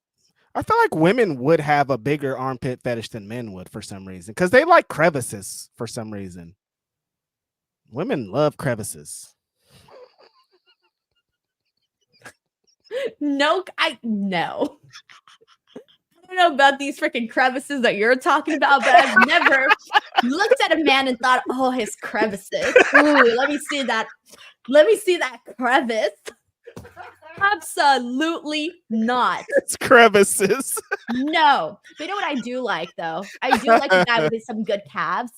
women would have a bigger armpit fetish than men would for some reason because they like crevices for some reason. Women love crevices. No. I don't know about these freaking crevices that you're talking about, but I've never looked at a man and thought, oh, his crevices. Ooh, let me see that crevice. Absolutely not. It's crevices. No. But you know what I do like, though? I do like a guy with some good calves.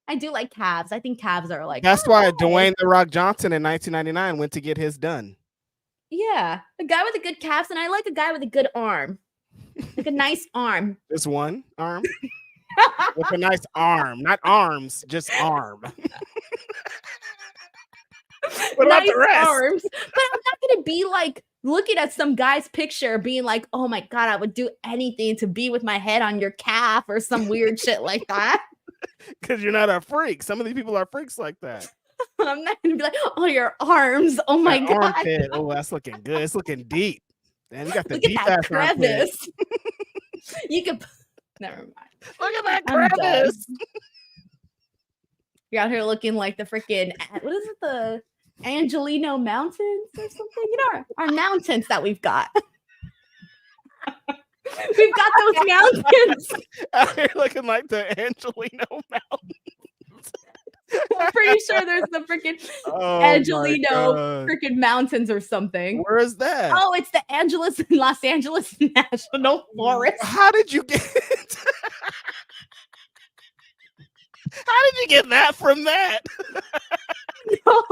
I do like calves. I think calves are like... That's why Dwayne The Rock Johnson in 1999 went to get his done. Yeah. A guy with a good calves, and I like a guy with a good arm. Like a nice arm. Just one arm? With a nice arm. Not arms, just arm. What about the rest? Arms. But I'm not going to be like looking at some guy's picture being like, oh my God, I would do anything to be with my head on your calf or some weird shit like that. Because you're not a freak. Some of these people are freaks like that. I'm not going to be like, oh, your arms. Oh my God. Armpit. Oh, that's looking good. It's looking deep. Man, you got the Look deep at that crevice. You could never mind. Look at that crevice. You're out here looking like the freaking what is it, the Angelino Mountains or something? Our mountains that we've got. We've got those mountains. Out here looking like the Angelino Mountains. I'm pretty sure there's the freaking Angelino freaking mountains or something. Where is that? Oh, it's the Los Angeles National Forest. How did you get it? How did you get that from that? No.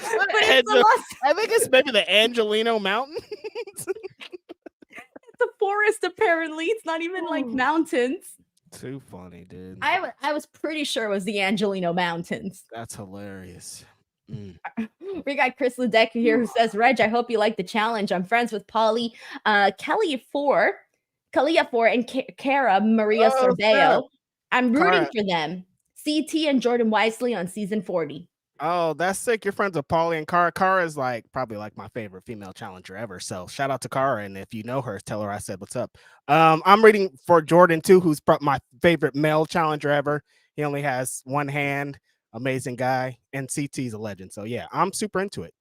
But I think it's maybe the Angelino Mountains. It's a forest, apparently. It's not even like mountains. Too funny, dude. I was pretty sure it was the Angelino Mountains. That's hilarious. We got Chris Ledeck here who says, Reg, I hope you like the challenge. I'm friends with Polly, Kalia 4, and Cara Maria Sorbeo. I'm rooting for them. CT and Jordan Wisely on season 40. Oh, that's sick. You're friends with Paulie and Cara. Cara is probably my favorite female challenger ever. So shout out to Cara. And if you know her, tell her I said what's up. I'm reading for Jordan too, who's my favorite male challenger ever. He only has one hand. Amazing guy. And CT's a legend. So yeah, I'm super into it.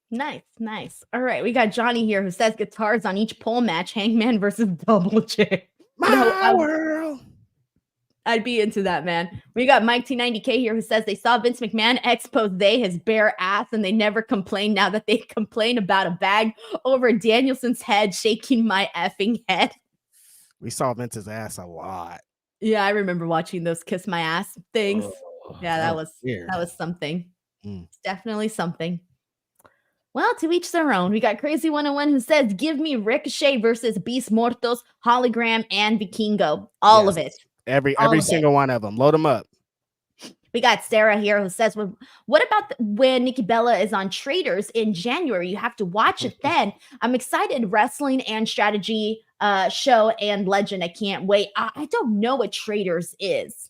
Nice. All right. We got Johnny here who says guitars on each pole match, Hangman versus Double J. My world. I'd be into that, man. We got Mike T90K here who says they saw Vince McMahon expose his bare ass and they never complained. Now that they complain about a bag over Danielson's head, shaking my effing head. We saw Vince's ass a lot. Yeah, I remember watching those kiss my ass things. Yeah, that was something. It's definitely something. Well, to each their own. We got Crazy 101 who says, give me Ricochet versus Beast Mortos, Hologram, and Vikingo. All of it. Every single one of them. Load them up. We got Sarah here who says, well, what about when Nikki Bella is on Traders in January? You have to watch it then. I'm excited. Wrestling and strategy show and legend. I can't wait. I don't know what Traders is.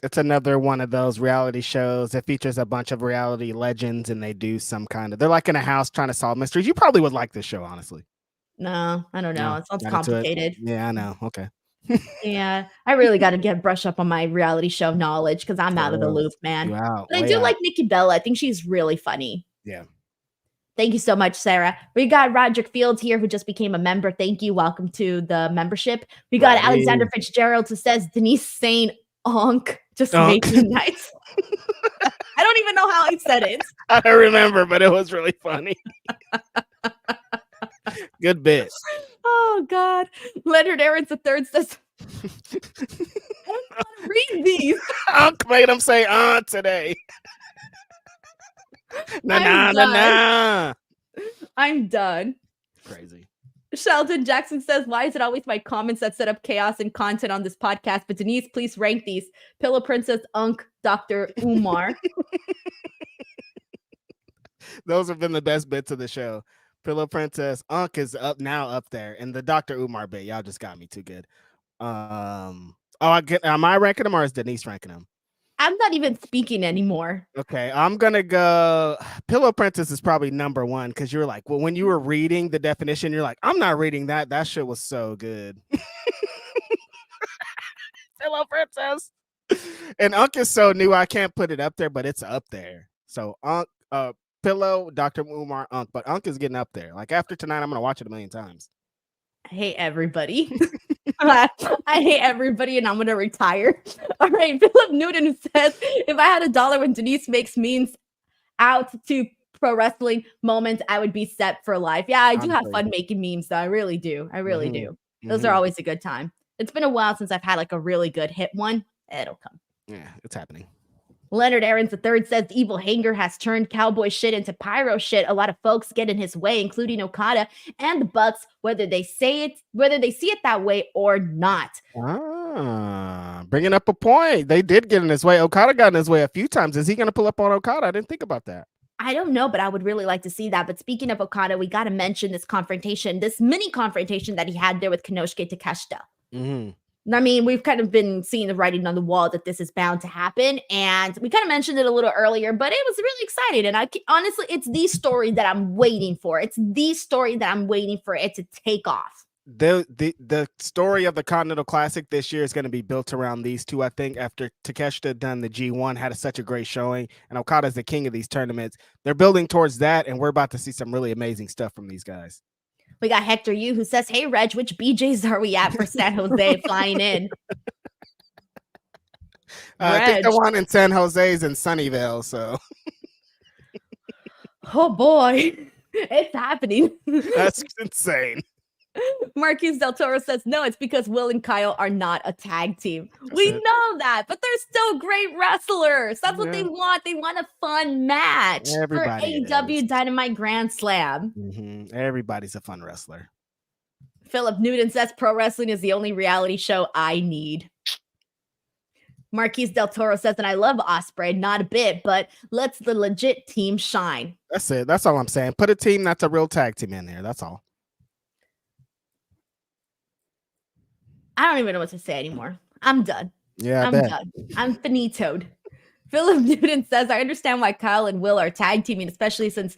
It's another one of those reality shows that features a bunch of reality legends and they do they're like in a house trying to solve mysteries. You probably would like this show, honestly. No, I don't know. It sounds complicated. Yeah, I know. Okay. Yeah, I really got to brush up on my reality show knowledge because I'm out of the loop, man. But I do like Nikki Bella. I think she's really funny. Yeah. Thank you so much, Sarah. We got Roderick Fields here who just became a member. Thank you. Welcome to the membership. We got Alexander Fitzgerald who says Denise saying "onk" just made me nice. I don't even know how I said it. I don't remember, but it was really funny. Good bit. Oh God. Leonard Aarons III says I don't know how to read these. Unc made him say today. Nah. I'm done. Crazy. Sheldon Jackson says, why is it always my comments that set up chaos and content on this podcast? But Denise, please rank these. Pillow Princess, Unc, Dr. Umar. Those have been the best bits of the show. Pillow Princess, Unc is up there. And the Dr. Umar bit, y'all just got me too good. Am I ranking them or is Denise ranking them? I'm not even speaking anymore. Okay, I'm gonna go. Pillow Princess is probably number one because you're like, well, when you were reading the definition, you're like, I'm not reading that. That shit was so good. Pillow Princess. And Unc is so new, I can't put it up there, but it's up there. So Unc, Pillow, Dr. Umar, Unc, but Unc is getting up there. Like after tonight, I'm gonna watch it 1,000,000 times. I hate everybody. I hate everybody and I'm going to retire. All right. Philip Newton says, if I had $1 when Denise makes memes out to pro wrestling moments, I would be set for life. Yeah, I do have fun making memes though. I really do. Those are always a good time. It's been a while since I've had like a really good hit one. It'll come. Yeah, it's happening. Leonard Aarons III says Evil Hanger has turned cowboy shit into pyro shit. A lot of folks get in his way, including Okada and the Bucks, whether they see it that way or not. Bringing up a point. They did get in his way. Okada got in his way a few times. Is he going to pull up on Okada? I didn't think about that. I don't know, but I would really like to see that. But speaking of Okada, we got to mention this mini confrontation that he had there with Konosuke Takeshita. Mm-hmm. I mean, we've kind of been seeing the writing on the wall that this is bound to happen. And we kind of mentioned it a little earlier, but it was really exciting. And honestly, it's the story that I'm waiting for. It's the story that I'm waiting for it to take off. The story of the Continental Classic this year is going to be built around these two, I think, after Takeshita done the G1, had such a great showing, and Okada's the king of these tournaments. They're building towards that, and we're about to see some really amazing stuff from these guys. We got Hector Yu who says, hey, Reg, which BJs are we at for San Jose flying in? I think the one in San Jose is in Sunnyvale, so. Oh, boy. It's happening. That's insane. Marquise Del Toro says, no, it's because Will and Kyle are not a tag team. We know that, but they're still great wrestlers. That's what they want. They want a fun match for AEW Dynamite Grand Slam. Mm-hmm. Everybody's a fun wrestler. Philip Newton says, pro wrestling is the only reality show I need. Marquise Del Toro says, and I love Ospreay, not a bit, but let's the legit team shine. That's it. That's all I'm saying. Put a team that's a real tag team in there. That's all. I don't even know what to say anymore. I'm done. Yeah, I'm done. I'm finitoed. Philip Newton says, I understand why Kyle and Will are tag teaming, especially since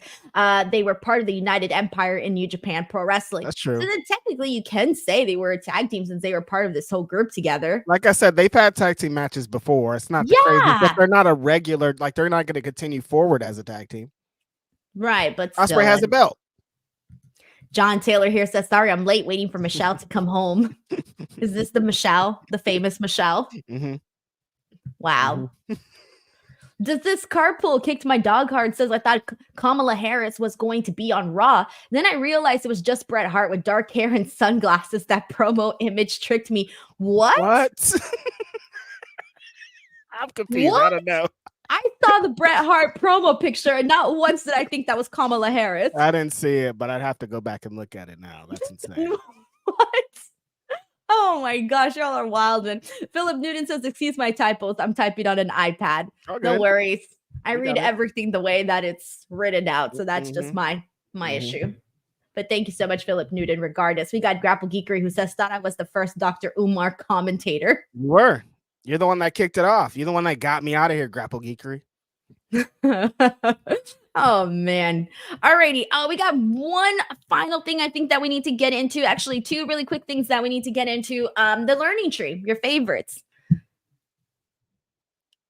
they were part of the United Empire in New Japan Pro Wrestling. That's true. So then technically you can say they were a tag team since they were part of this whole group together. Like I said, they've had tag team matches before. It's not the crazy, but they're not a regular, like they're not going to continue forward as a tag team. Right, but Ospreay has a belt. John Taylor here says, sorry, I'm late waiting for Michelle to come home. Is this the Michelle, the famous Michelle? Mm-hmm. Wow. Mm-hmm. Does this carpool kicked my dog hard? Says, I thought Kamala Harris was going to be on Raw. Then I realized it was just Bret Hart with dark hair and sunglasses. That promo image tricked me. What? I'm confused. What? I don't know. I saw the Bret Hart promo picture, and not once did I think that was Kamala Harris. I didn't see it, but I'd have to go back and look at it now. That's insane. What? Oh my gosh, y'all are wild. And Philip Newton says, excuse my typos. I'm typing on an iPad. No worries. I read everything the way that it's written out. So that's just my issue. But thank you so much, Philip Newton. Regardless, we got Grapple Geekery who says, thought I was the first Dr. Umar commentator. You were. You're the one that kicked it off. You're the one that got me out of here, Grapple Geekery. Oh man. Alrighty. We got one final thing I think that we need to get into. Actually, two really quick things that we need to get into. The learning tree, your favorites.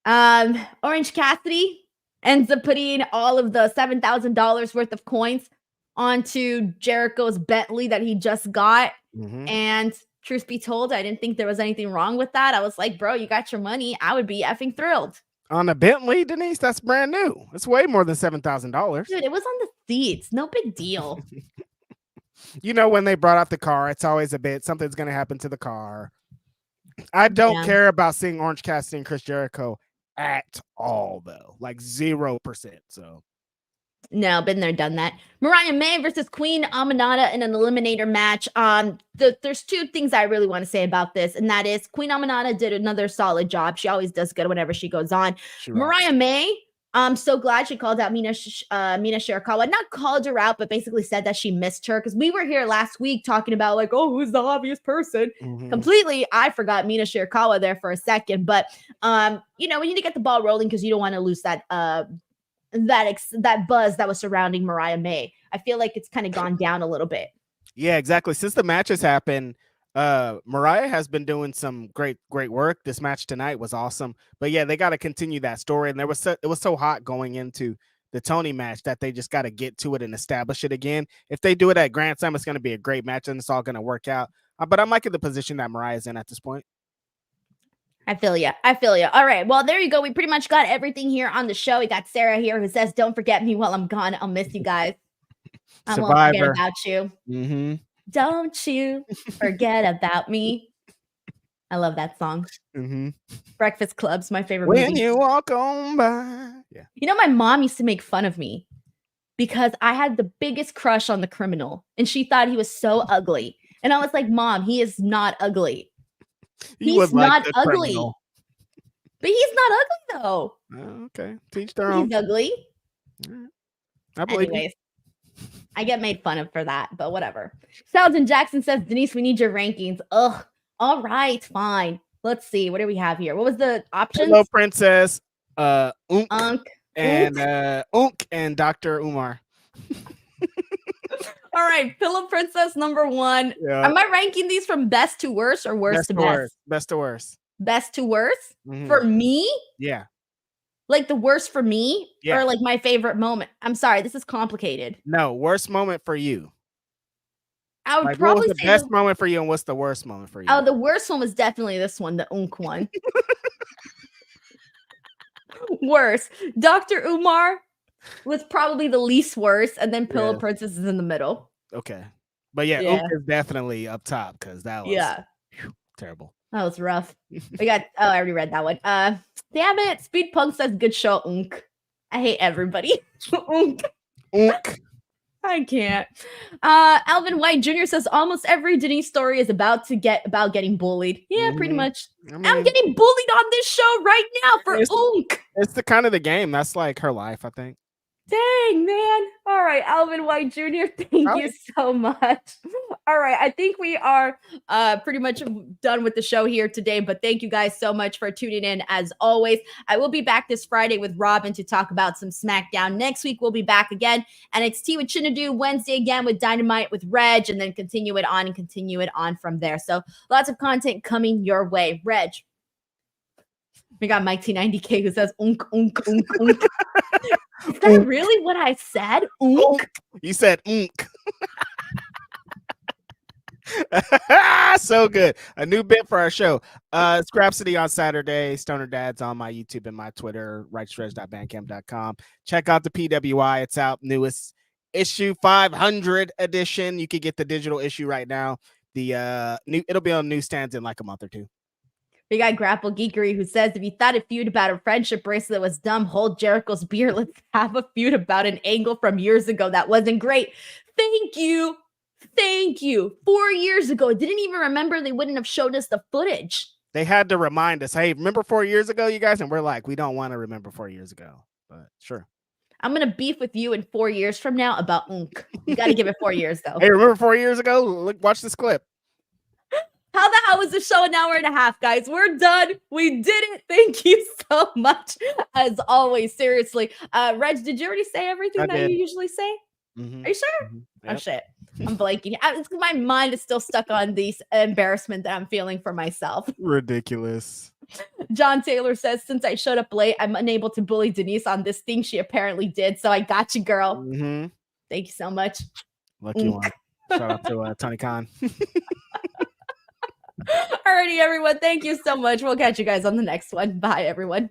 Orange Cassidy ends up putting all of the $7,000 worth of coins onto Jericho's Bentley that he just got. And truth be told, I didn't think there was anything wrong with that. I was like, bro, you got your money. I would be effing thrilled. On a Bentley, Denise, that's brand new. It's way more than $7,000. Dude, it was on the seats. No big deal. You know, when they brought out the car, it's always a bit, something's going to happen to the car. I don't care about seeing Orange Cassidy and Chris Jericho at all, though. Like 0%. So. No, been there, done that. Mariah May versus Queen Aminata in an eliminator match. There's two things I really want to say about this, and that is Queen Aminata did another solid job. She always does good whenever she goes on. Mariah May, I'm so glad she called out Mina Shirakawa. Not called her out, but basically said that she missed her, because we were here last week talking about like, oh, who's the obvious person? Completely, I forgot Mina Shirakawa there for a second, but you know, we need to get the ball rolling because you don't want to lose that that buzz that was surrounding Mariah May. I feel like it's kind of gone down a little bit. Yeah, exactly. Since the matches happened, Mariah has been doing some great work. This match tonight was awesome. But yeah, they got to continue that story. And it was so hot going into the Tony match that they just got to get to it and establish it again. If they do it at Grand Slam, it's going to be a great match and it's all going to work out. But I'm liking the position that Mariah's in at this point. I feel you. All right. Well, there you go. We pretty much got everything here on the show. We got Sarah here who says, don't forget me while I'm gone. I'll miss you guys. I won't forget about you. Don't you forget about me. I love that song. Breakfast Club's my favorite movie. When you walk on by. Yeah. You know, my mom used to make fun of me because I had the biggest crush on the Criminal and she thought he was so ugly. And I was like, Mom, he is not ugly. He's not ugly. But he's not ugly though. Okay. Teach their own. He's ugly. Anyways, I get made fun of for that, but whatever. Sheldon Jackson says, Denise, we need your rankings. Ugh. All right, fine. Let's see. What do we have here? What was the options? Hello, Princess. Unk. And Dr. Umar. All right, Pillow Princess number 1. Yeah. Am I ranking these from best to worst or worst to best? Best to worst. Best to worst? For me? Yeah. Like the worst for me? Yeah. Or like my favorite moment? I'm sorry, this is complicated. No, worst moment for you. I would probably say the best moment for you and what's the worst moment for you? Oh, the worst one was definitely this one, the Unk one. Worst. Dr. Umar was probably the least worst, and then Pillow Princess is in the middle. Okay. But yeah, Unk is definitely up top because that was terrible. That was rough. We got I already read that one. Damn it. Speed Punk says good show, Unk. I hate everybody. Unk. Unk. I can't. Alvin White Jr. says almost every Denise story is about getting bullied. Yeah, pretty much. I'm getting bullied on this show right now for Unk. It's the kind of the game. That's like her life, I think. Dang, man. All right, Alvin White Jr., thank you so much. All right, I think we are pretty much done with the show here today, but thank you guys so much for tuning in as always. I will be back this Friday with Robin to talk about some SmackDown. Next week, we'll be back again. NXT with Chinadu, Wednesday again with Dynamite with Reg, and then continue it on from there. So lots of content coming your way. Reg. We got Mike T90K who says, unk, unk, unk, unk. Is that really what I said? Unk? You said unk. So good. A new bit for our show. Scrapsody on Saturday. Stoner Dads on my YouTube and my Twitter. rightstretch.bandcamp.com. Check out the PWI. It's out. Newest issue 500 edition. You can get the digital issue right now. It'll be on newsstands in like a month or two. We got Grapple Geekery who says, if you thought a feud about a friendship bracelet was dumb, hold Jericho's beer. Let's have a feud about an angle from years ago that wasn't great. Thank you. 4 years ago. I didn't even remember. They wouldn't have showed us the footage. They had to remind us, hey, remember 4 years ago, you guys? And we're like, we don't want to remember 4 years ago, but sure. I'm going to beef with you in 4 years from now about Unk. You got to give it 4 years, though. Hey, remember 4 years ago? Look, watch this clip. How the hell was the show? An hour and a half, guys. We're done. We did it. Thank you so much. As always, seriously. Reg, did you already say everything that you usually say? Mm-hmm. Are you sure? Mm-hmm. Yep. Oh, shit. I'm blanking. My mind is still stuck on this embarrassment that I'm feeling for myself. Ridiculous. John Taylor says, since I showed up late, I'm unable to bully Denise on this thing she apparently did. So I got you, girl. Mm-hmm. Thank you so much. Lucky one. Shout out to Tony Khan. Alrighty, everyone. Thank you so much. We'll catch you guys on the next one. Bye, everyone.